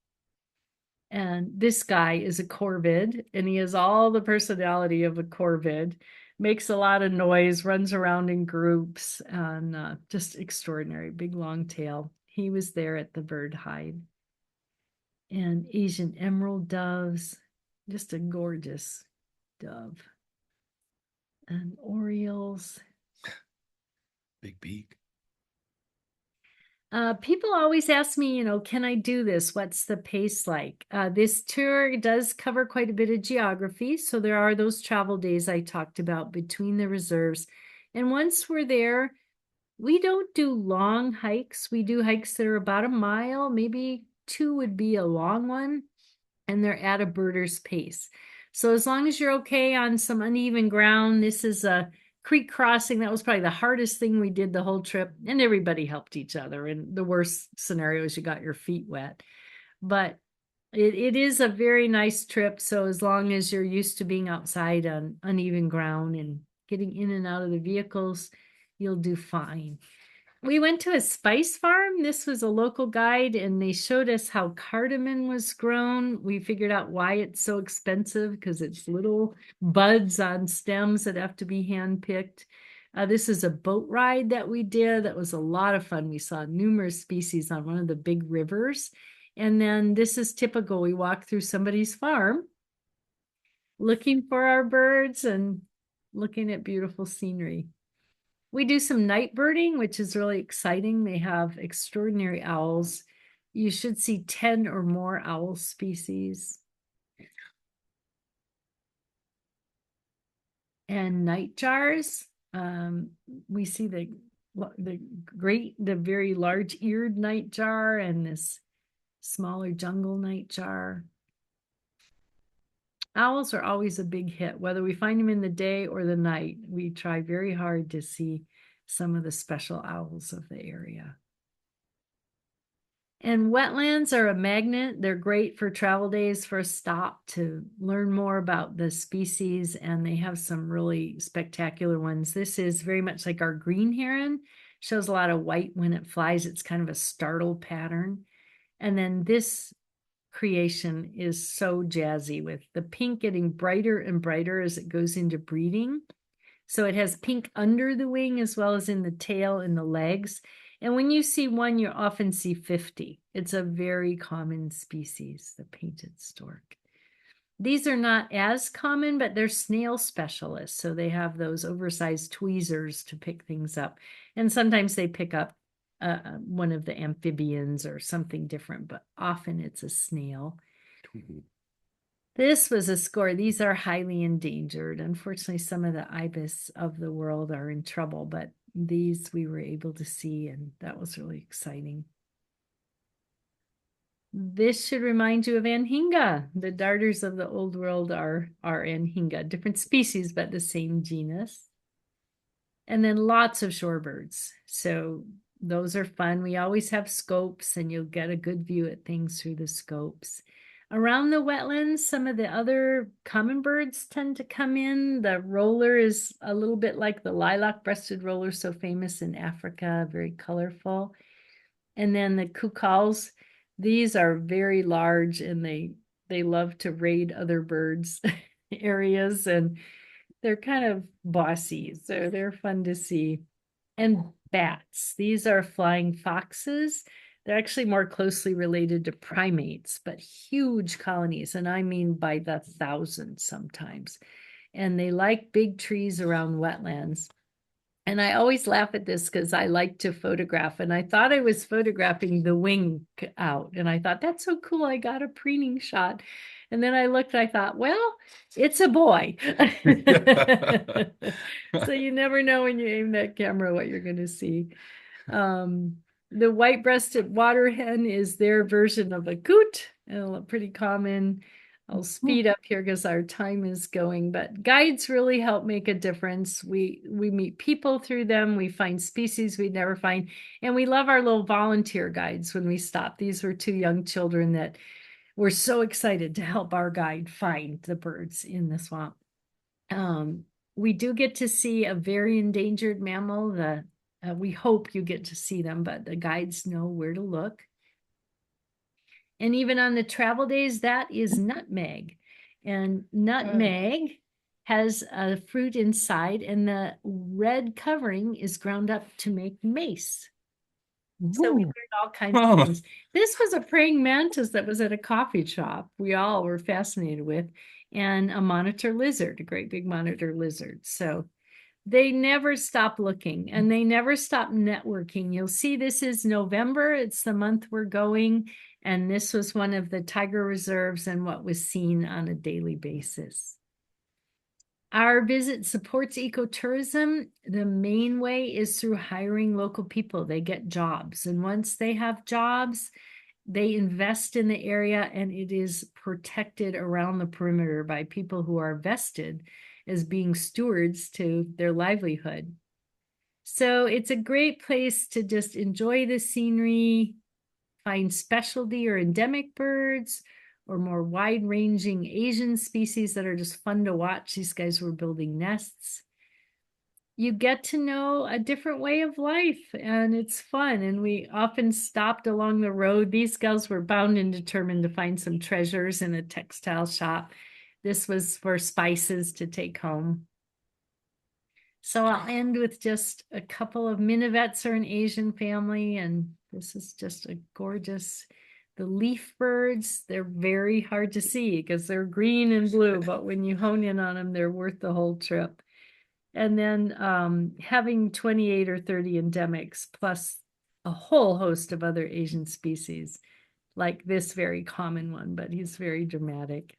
And this guy is a corvid, and he has all the personality of a corvid, makes a lot of noise, runs around in groups, and just extraordinary, big long tail. He was there at the bird hide. And Asian emerald doves, just a gorgeous dove. And orioles. Big beak. People always ask me, can I do this? What's the pace like? This tour does cover quite a bit of geography. So there are those travel days I talked about between the reserves. And once we're there, we don't do long hikes. We do hikes that are about a mile, maybe 2 would be a long one, and they're at a birder's pace. So as long as you're okay on some uneven ground, this is a creek crossing. That was probably the hardest thing we did the whole trip, and everybody helped each other. And the worst scenario is you got your feet wet. But it is a very nice trip. So as long as you're used to being outside on uneven ground and getting in and out of the vehicles, you'll do fine. We went to a spice farm. This was a local guide, and they showed us how cardamom was grown. We figured out why it's so expensive, because it's little buds on stems that have to be hand-picked. This is a boat ride that we did. That was a lot of fun. We saw numerous species on one of the big rivers. And then this is typical. We walk through somebody's farm looking for our birds and looking at beautiful scenery. We do some night birding, which is really exciting. They have extraordinary owls. You should see 10 or more owl species. And nightjars. We see the very large eared nightjar and this smaller jungle nightjar. Owls are always a big hit, whether we find them in the day or the night. We try very hard to see some of the special owls of the area. And wetlands are a magnet. They're great for travel days for a stop to learn more about the species, and they have some really spectacular ones. This is very much like our green heron. Shows a lot of white when it flies. It's kind of a startled pattern. And then this creation is so jazzy, with the pink getting brighter and brighter as it goes into breeding. So it has pink under the wing as well as in the tail and the legs. And when you see one, you often see 50. It's a very common species, the painted stork. These are not as common, but they're snail specialists. So they have those oversized tweezers to pick things up. And sometimes they pick up one of the amphibians or something different, but often it's a snail. This was a score. These are highly endangered. Unfortunately, some of the ibis of the world are in trouble, but these we were able to see, and that was really exciting. This should remind you of anhinga. The darters of the old world are anhinga, different species, but the same genus. And then lots of shorebirds. So those are fun. We always have scopes, and you'll get a good view at things through the scopes. Around the wetlands, some of the other common birds tend to come in. The roller is a little bit like the lilac-breasted roller, so famous in Africa, very colorful. And then the cuckoos, these are very large, and they love to raid other birds' areas, and they're kind of bossy, so they're fun to see. And bats, these are flying foxes. They're actually more closely related to primates, but huge colonies, and I mean by the thousands sometimes. And they like big trees around wetlands. And I always laugh at this because I like to photograph, and I thought I was photographing the wing out, and I thought, that's so cool, I got a preening shot. And then I looked, I thought, well, it's a boy. So you never know when you aim that camera what you're going to see. The white-breasted water hen is their version of a coot, pretty common. I'll speed up here because our time is going, but guides really help make a difference. We meet people through them. We find species we'd never find. And we love our little volunteer guides when we stop. These were 2 young children that were so excited to help our guide find the birds in the swamp. We do get to see a very endangered mammal. We hope you get to see them, but the guides know where to look. And even on the travel days, that is nutmeg. And nutmeg has a fruit inside, and the red covering is ground up to make mace. So we learned all kinds of things. This was a praying mantis that was at a coffee shop we all were fascinated with, and a monitor lizard, a great big monitor lizard. So They never stop looking and they never stop networking. You'll see this is November. It's the month we're going. And this was one of the tiger reserves and what was seen on a daily basis. Our visit supports ecotourism. The main way is through hiring local people. They get jobs. And once they have jobs, they invest in the area and it is protected around the perimeter by people who are vested as being stewards to their livelihood. So it's a great place to just enjoy the scenery, find specialty or endemic birds, or more wide-ranging Asian species that are just fun to watch. These guys were building nests. You get to know a different way of life and it's fun. And we often stopped along the road. These gals were bound and determined to find some treasures in a textile shop. This was for spices to take home. So I'll end with just a couple of minivets are an Asian family, and this is just a gorgeous, the leaf birds, they're very hard to see because they're green and blue, but when you hone in on them, they're worth the whole trip. And then having 28 or 30 endemics plus a whole host of other Asian species, like this very common one, but he's very dramatic.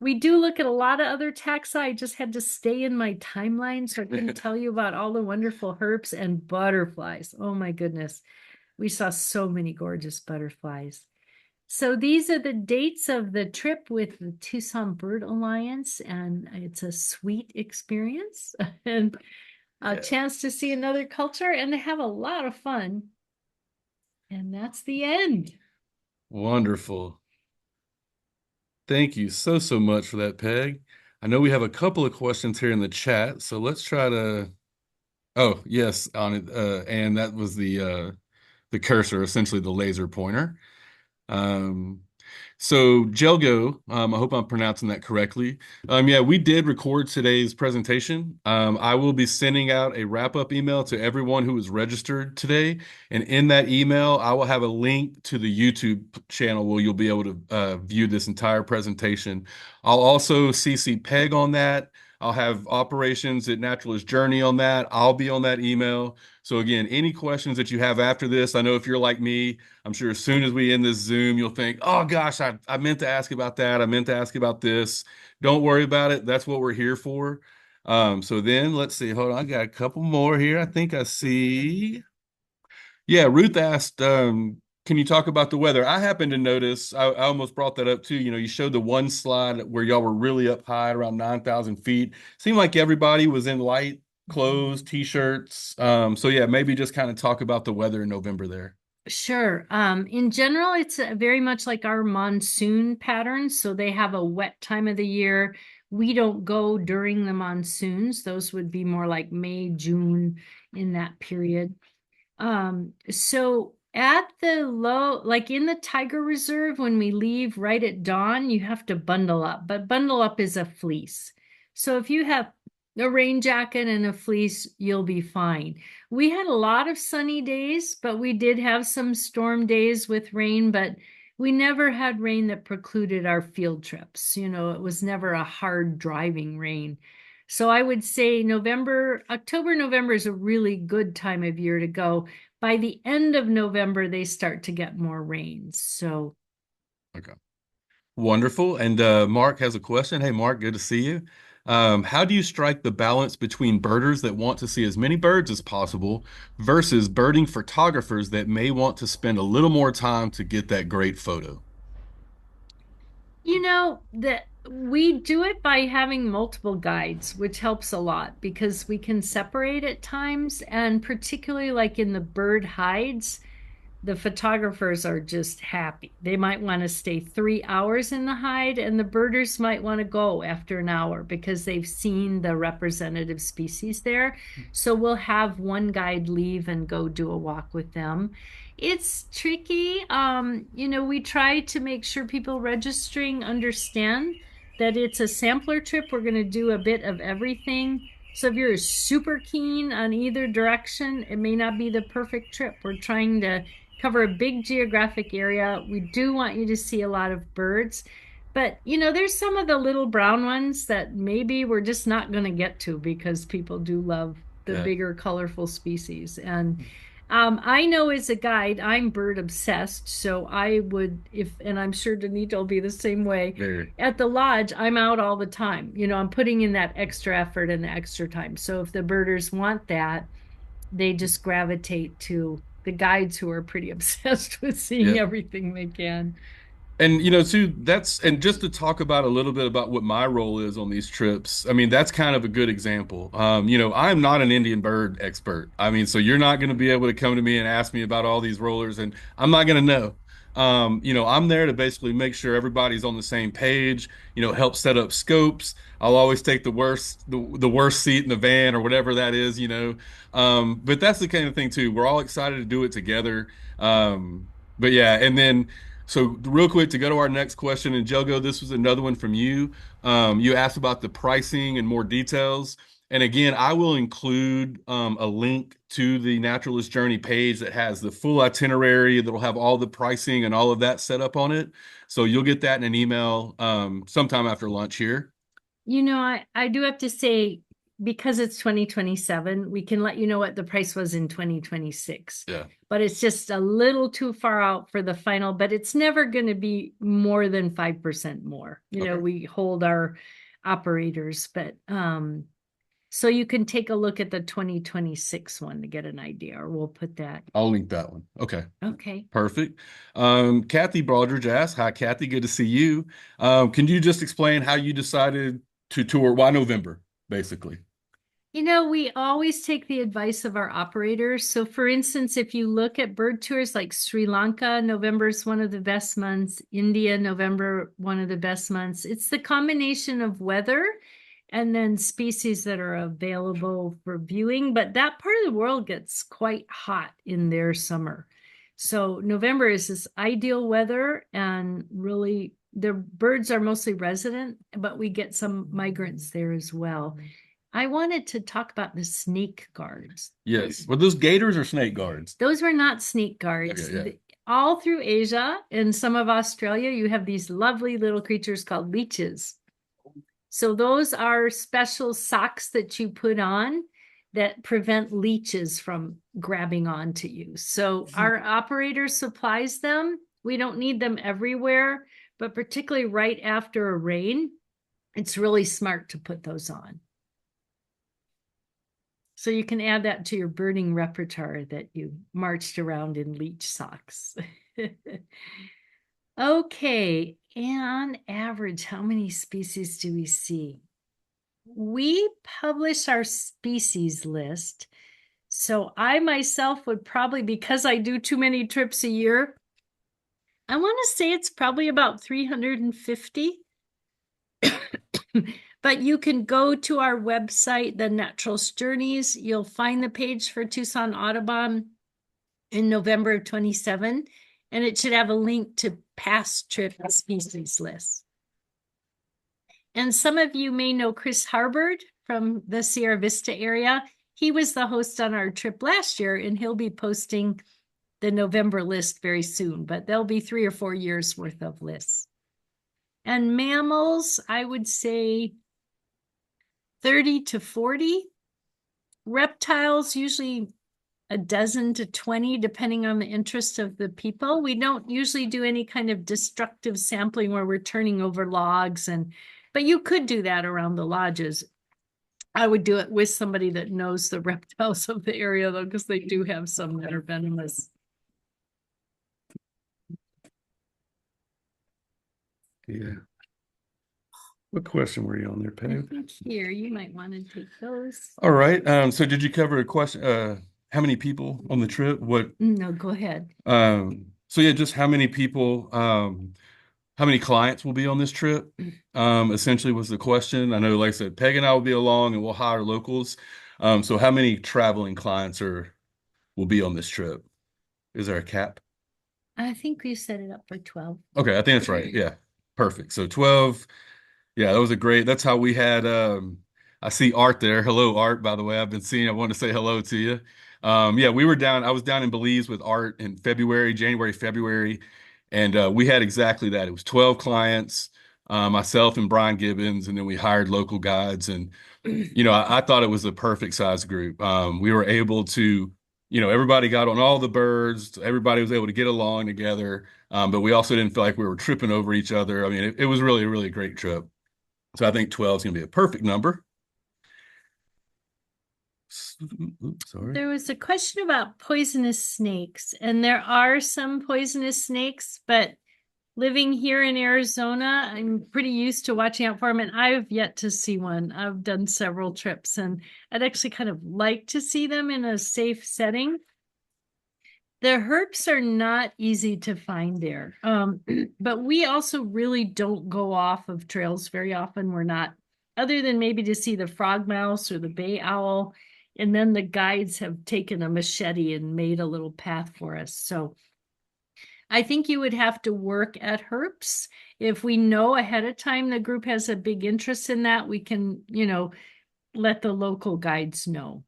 We do look at a lot of other taxa. I just had to stay in my timeline, so I couldn't tell you about all the wonderful herps and butterflies. Oh my goodness. We saw so many gorgeous butterflies. So these are the dates of the trip with the Tucson Bird Alliance, and it's a sweet experience and a chance to see another culture and to have a lot of fun. And that's the end. Wonderful. Thank you so much for that, Peg. I know we have a couple of questions here in the chat, so let's try to. Oh, yes, on it, and that was the cursor, essentially the laser pointer. Um, so Jelgo, I hope I'm pronouncing that correctly. Yeah, we did record today's presentation. I will be sending out a wrap-up email to everyone who was registered today. And in that email, I will have a link to the YouTube channel where you'll be able to view this entire presentation. I'll also CC Peg on that. I'll have operations at Naturalist Journey on that. I'll be on that email. So again, any questions that you have after this, I know if you're like me, I'm sure as soon as we end this Zoom, you'll think, oh gosh, I meant to ask about that. I meant to ask about this. Don't worry about it. That's what we're here for. So then let's see. Hold on. I got a couple more here. I think I see. Yeah, Ruth asked, can you talk about the weather? I happen to notice, I almost brought that up too. You know, you showed the one slide where y'all were really up high around 9,000 feet. Seemed like everybody was in light clothes, t-shirts. So yeah, maybe just kind of talk about the weather in November there. Sure. In general, it's very much like our monsoon pattern. So they have a wet time of the year. We don't go during the monsoons. Those would be more like May, June in that period. So at the low, like in the Tiger Reserve, when we leave right at dawn, you have to bundle up, but bundle up is a fleece. So if you have a rain jacket and a fleece, you'll be fine. We had a lot of sunny days, but we did have some storm days with rain, but we never had rain that precluded our field trips. You know, it was never a hard driving rain. So I would say October, November is a really good time of year to go. By the end of November, they start to get more rain. So, Okay. Wonderful. And Mark has a question. Hey, Mark, good to see you. How do you strike the balance between birders that want to see as many birds as possible versus birding photographers that may want to spend a little more time to get that great photo? you know, that we do it by having multiple guides, which helps a lot because we can separate at times, and particularly like in the bird hides, the photographers are just happy. They might want to stay 3 hours in the hide, and the birders might want to go after an hour because they've seen the representative species there. So we'll have one guide leave and go do a walk with them. It's tricky. We try to make sure people registering understand that it's a sampler trip. We're going to do a bit of everything. So if you're super keen on either direction, it may not be the perfect trip. We're trying to cover a big geographic area. We do want you to see a lot of birds. But there's some of the little brown ones that maybe we're just not going to get to because people do love the Yeah. bigger, colorful species. And I know as a guide, I'm bird obsessed. So I would, and I'm sure Danita will be the same way. Very. At the lodge, I'm out all the time. I'm putting in that extra effort and the extra time. So if the birders want that, they just gravitate to the guides who are pretty obsessed with seeing Yeah. everything they can. And too, and just to talk about a little bit about what my role is on these trips. I mean, that's kind of a good example. I'm not an Indian bird expert. I mean, so you're not going to be able to come to me and ask me about all these rollers, and I'm not going to know. I'm there to basically make sure everybody's on the same page, help set up scopes. I'll always take the worst seat in the van or whatever that is, but that's the kind of thing too. We're all excited to do it together. But yeah, and then so real quick to go to our next question, and Jelgo, this was another one from you. You asked about the pricing and more details. And again, I will include a link to the Naturalist Journey page that has the full itinerary that'll have all the pricing and all of that set up on it. So you'll get that in an email sometime after lunch here. I do have to say, because it's 2027, we can let you know what the price was in 2026. Yeah. But it's just a little too far out for the final, but it's never going to be more than 5% more. Okay. We hold our operators, but so you can take a look at the 2026 one to get an idea, or we'll put that. I'll link that one. Okay. Okay. Perfect. Kathy Baldridge asked, hi, Kathy, good to see you. Can you just explain how you decided to tour? Why November, basically? We always take the advice of our operators. So, for instance, if you look at bird tours like Sri Lanka, November is one of the best months. India, November, one of the best months. It's the combination of weather and then species that are available for viewing. But that part of the world gets quite hot in their summer. So, November is this ideal weather, and really, the birds are mostly resident, but we get some migrants there as well. I wanted to talk about the snake guards. Yes. Were those gators or snake guards? Those were not snake guards. Okay, yeah. All through Asia and some of Australia, you have these lovely little creatures called leeches. So those are special socks that you put on that prevent leeches from grabbing onto you. So our operator supplies them. We don't need them everywhere, but particularly right after a rain, it's really smart to put those on. So you can add that to your birding repertoire that you marched around in leech socks. Okay, on average, how many species do we see? We publish our species list. So I myself would probably, because I do too many trips a year, I want to say it's probably about 350. But you can go to our website, the Naturalist Journeys. You'll find the page for Tucson Audubon in November of 27, and it should have a link to past trip species lists. And some of you may know Chris Harbord from the Sierra Vista area. He was the host on our trip last year, and he'll be posting the November list very soon, but there'll be 3 or 4 years worth of lists. And mammals, I would say 30 to 40. Reptiles, usually a dozen to 20, depending on the interest of the people. We don't usually do any kind of destructive sampling where we're turning over logs, but you could do that around the lodges. I would do it with somebody that knows the reptiles of the area, though, because they do have some that are venomous. Yeah. What question were you on there, I Peg? think here, you might want to take those. All right. So did you cover a question? How many people on the trip? What? No, go ahead. So yeah, just how many people, how many clients will be on this trip? Essentially was the question. I know, like I said, Peg and I will be along and we'll hire locals. So how many traveling clients will be on this trip? Is there a cap? I think we set it up for 12. Okay, I think that's right. Yeah. Perfect. So 12. Yeah, that's how we had I see Art there. Hello, Art, by the way. I want to say hello to you. Yeah, I was down in Belize with Art in January, February, and we had exactly that. It was 12 clients. myself and Brian Gibbons, and then we hired local guides. And, I thought it was a perfect size group. We were able to, everybody got on all the birds, everybody was able to get along together. But we also didn't feel like we were tripping over each other. I mean, it was really a really great trip. So I think 12 is going to be a perfect number. Oops, sorry. There was a question about poisonous snakes, and there are some poisonous snakes, but living here in Arizona, I'm pretty used to watching out for them, and I've yet to see one. I've done several trips, and I'd actually kind of like to see them in a safe setting. The herps are not easy to find there, but we also really don't go off of trails very often. We're not, other than maybe to see the frog mouse or the bay owl, and then the guides have taken a machete and made a little path for us. So I think you would have to work at herps. If we know ahead of time the group has a big interest in that, we can, let the local guides know.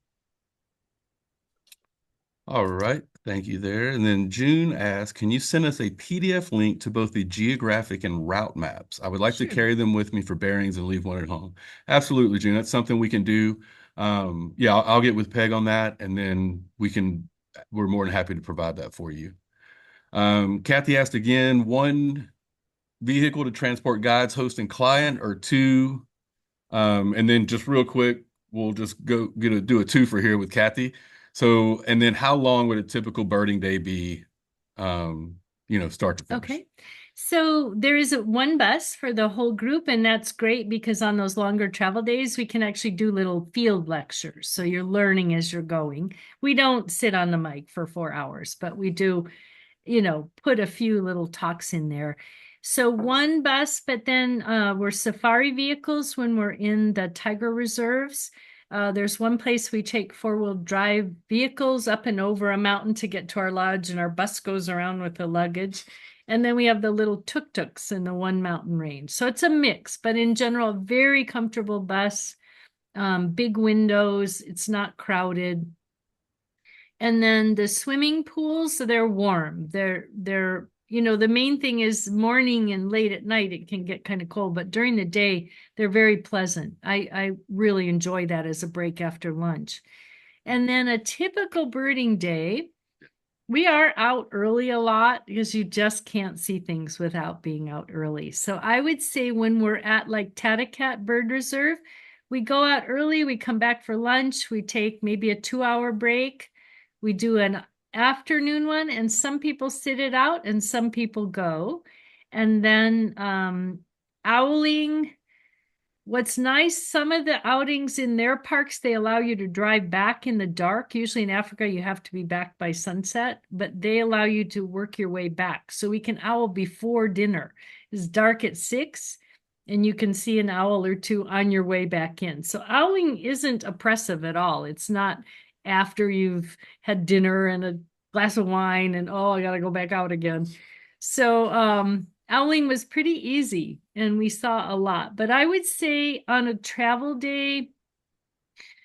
All right. Thank you there. And then June asked, can you send us a PDF link to both the geographic and route maps? I would like to carry them with me for bearings and leave one at home. Absolutely, June. That's something we can do. Yeah, I'll get with Peg on that, and then we're more than happy to provide that for you. Kathy asked again, 1 vehicle to transport guides, host, and client, or 2? And then just real quick, we'll just do a 2 for here with Kathy. So, and then how long would a typical birding day be, start to finish? Okay. So there is one bus for the whole group, and that's great because on those longer travel days, we can actually do little field lectures. So you're learning as you're going. We don't sit on the mic for 4 hours, but we do, put a few little talks in there. So 1 bus, but then we're safari vehicles when we're in the tiger reserves. There's one place we take 4-wheel drive vehicles up and over a mountain to get to our lodge, and our bus goes around with the luggage. And then we have the little tuk-tuks in the one mountain range. So it's a mix, but in general, very comfortable bus, big windows, it's not crowded. And then the swimming pools, so they're warm. They're the main thing is morning and late at night, it can get kind of cold, but during the day, they're very pleasant. I really enjoy that as a break after lunch. And then a typical birding day, we are out early a lot because you just can't see things without being out early. So I would say when we're at like Thattakad Bird Reserve, we go out early, we come back for lunch, we take maybe a 2-hour break. We do an afternoon one, and some people sit it out and some people go. And then owling. What's nice, some of the outings in their parks, they allow you to drive back in the dark. Usually in Africa, you have to be back by sunset, but they allow you to work your way back. So we can owl before dinner. It's dark at 6, and you can see an owl or 2 on your way back in. So owling isn't oppressive at all. It's not after you've had dinner and a glass of wine and, oh, I got to go back out again. So owling was pretty easy, and we saw a lot. But I would say on a travel day,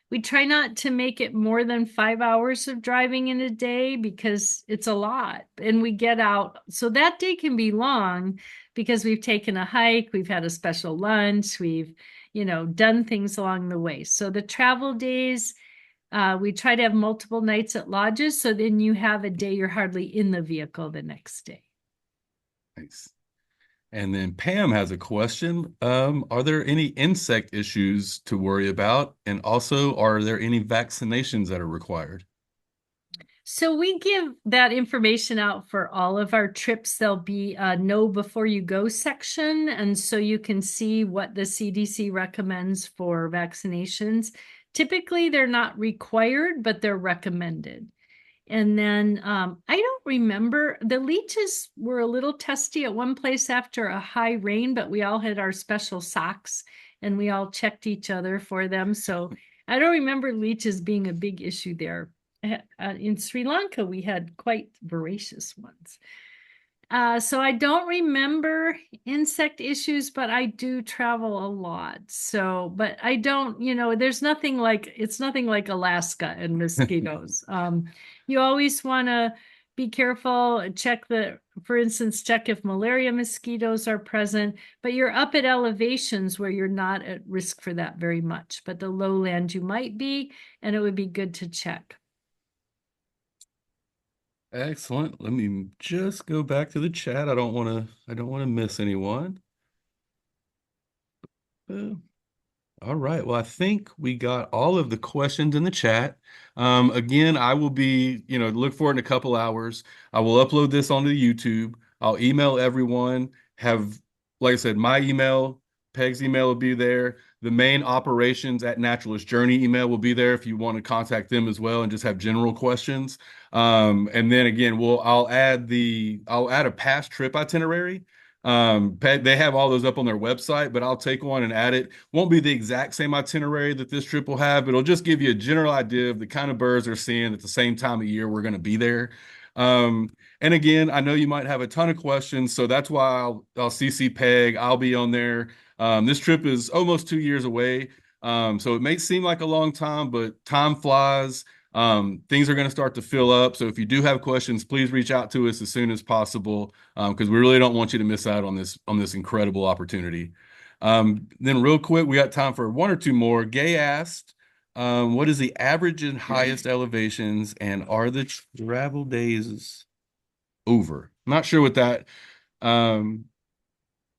we try not to make it more than 5 hours of driving in a day because it's a lot, and we get out. So that day can be long because we've taken a hike, we've had a special lunch, we've, done things along the way. So the travel days, we try to have multiple nights at lodges, so then you have a day you're hardly in the vehicle the next day. Thanks. And then Pam has a question. Are there any insect issues to worry about? And also, are there any vaccinations that are required? So we give that information out for all of our trips. There'll be a know before you go section. And so you can see what the CDC recommends for vaccinations. Typically, they're not required, but they're recommended. And then I don't remember, the leeches were a little testy at one place after a high rain, but we all had our special socks and we all checked each other for them. So I don't remember leeches being a big issue there. In Sri Lanka, we had quite voracious ones. So I don't remember insect issues, but I do travel a lot. So, but I don't, it's nothing like Alaska and mosquitoes. You always want to be careful. For instance, check if malaria mosquitoes are present, but you're up at elevations where you're not at risk for that very much. But the lowland you might be, and it would be good to check. Excellent. Let me just go back to the chat. I don't want to miss anyone. All right. Well, I think we got all of the questions in the chat. Again, I will be, look for it in a couple hours. I will upload this onto YouTube. I'll email everyone. Like I said, my email, Peg's email will be there. The main operations at Naturalist Journey email will be there if you want to contact them as well and just have general questions. And then again, I'll add a past trip itinerary. They have all those up on their website, but I'll take one and add it. Won't be the exact same itinerary that this trip will have, but it'll just give you a general idea of the kind of birds they're seeing at the same time of year we're going to be there. And again, I know you might have a ton of questions, so that's why I'll CC Peg. I'll be on there. This trip is almost 2 years away. So it may seem like a long time, but time flies. Things are going to start to fill up. So if you do have questions, please reach out to us as soon as possible, because we really don't want you to miss out on this incredible opportunity. Then real quick, we got time for one or two more. Gay asked, what is the average and highest elevations, and are the travel days over? Not sure what that,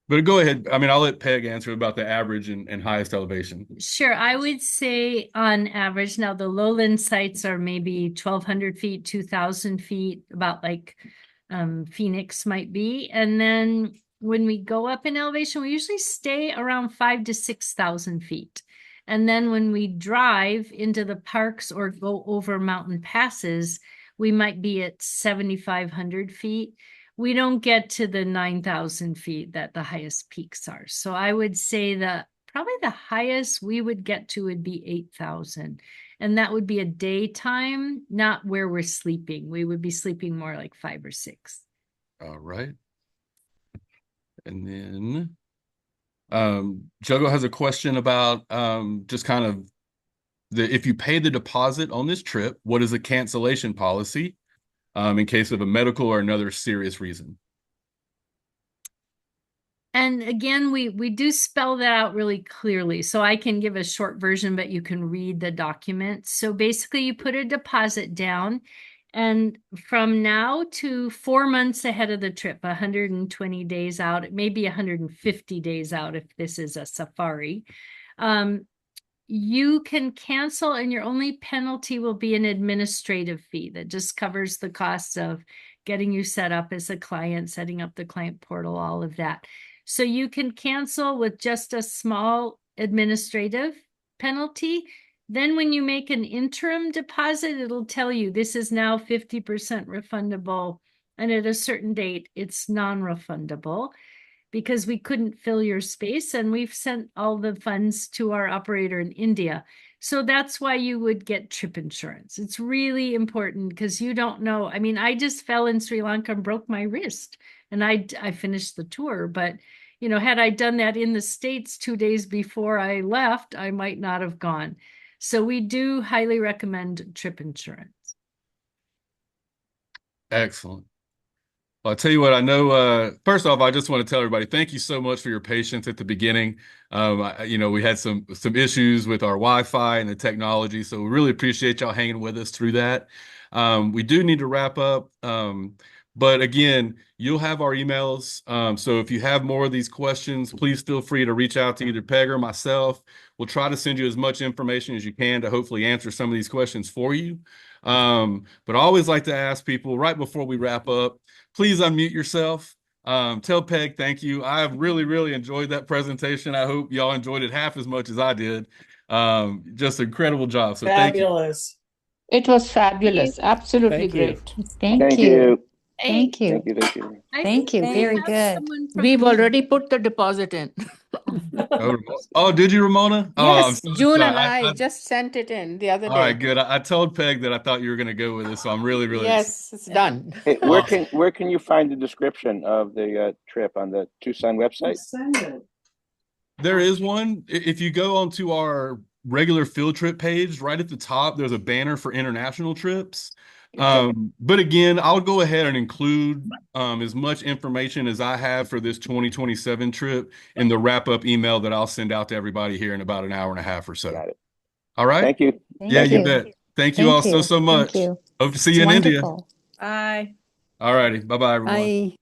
but go ahead. I mean, I'll let Peg answer about the average and highest elevation. Sure. I would say on average, now the lowland sites are maybe 1,200 feet, 2,000 feet, about like Phoenix might be. And then when we go up in elevation, we usually stay around 5,000 to 6,000 feet. And then when we drive into the parks or go over mountain passes, we might be at 7,500 feet. We don't get to the 9,000 feet that the highest peaks are. So I would say that probably the highest we would get to would be 8,000. And that would be a daytime, not where we're sleeping. We would be sleeping more like 5 or 6. All right. And then Juggo has a question about just kind of if you pay the deposit on this trip, what is the cancellation policy in case of a medical or another serious reason? And again, we do spell that out really clearly. So I can give a short version, but you can read the document. So basically you put a deposit down, and from now to 4 months ahead of the trip, 120 days out, it may be 150 days out if this is a safari, you can cancel, and your only penalty will be an administrative fee that just covers the costs of getting you set up as a client, setting up the client portal, all of that. So you can cancel with just a small administrative penalty. Then when you make an interim deposit, it'll tell you this is now 50% refundable. And at a certain date, it's non-refundable because we couldn't fill your space, and we've sent all the funds to our operator in India. So that's why you would get trip insurance. It's really important because you don't know. I mean, I just fell in Sri Lanka and broke my wrist, and I finished the tour. But, had I done that in the States 2 days before I left, I might not have gone. So we do highly recommend trip insurance. Excellent. Well, I'll tell you what, I know, first off, I just want to tell everybody, thank you so much for your patience at the beginning. We had some issues with our Wi-Fi and the technology, so we really appreciate y'all hanging with us through that. We do need to wrap up, but again, you'll have our emails. So if you have more of these questions, please feel free to reach out to either Peg or myself. We'll try to send you as much information as you can to hopefully answer some of these questions for you. But I always like to ask people right before we wrap up, please unmute yourself. Tell Peg thank you. I've really, really enjoyed that presentation. I hope y'all enjoyed it half as much as I did. Just an incredible job. So Fabulous. It was fabulous. Absolutely Thank you. great. Thank you. Thank you. Thank you. Thank you. I Thank think you. we Very have good. someone from We've the- already put the deposit in. Oh, did you, Ramona? Oh, I'm Yes, so June sorry. and I just sent it in the other All right, day. good. I told Peg that I thought you were going to go with it, so I'm really, really Yes, it's done. Hey, Awesome. where can you find the description of the trip on the Tucson website? Send it. There is one. If you go onto our regular field trip page, right at the top, there's a banner for international trips. But again, I'll go ahead and include as much information as I have for this 2027 trip in the wrap-up email that I'll send out to everybody here in about an hour and a half or so. Got it. All right? Thank you. Yeah, Thank you you. bet. Thank you all so much. Thank you. Hope to see It's you in India. wonderful. Bye. All righty. Bye-bye, everyone. Bye.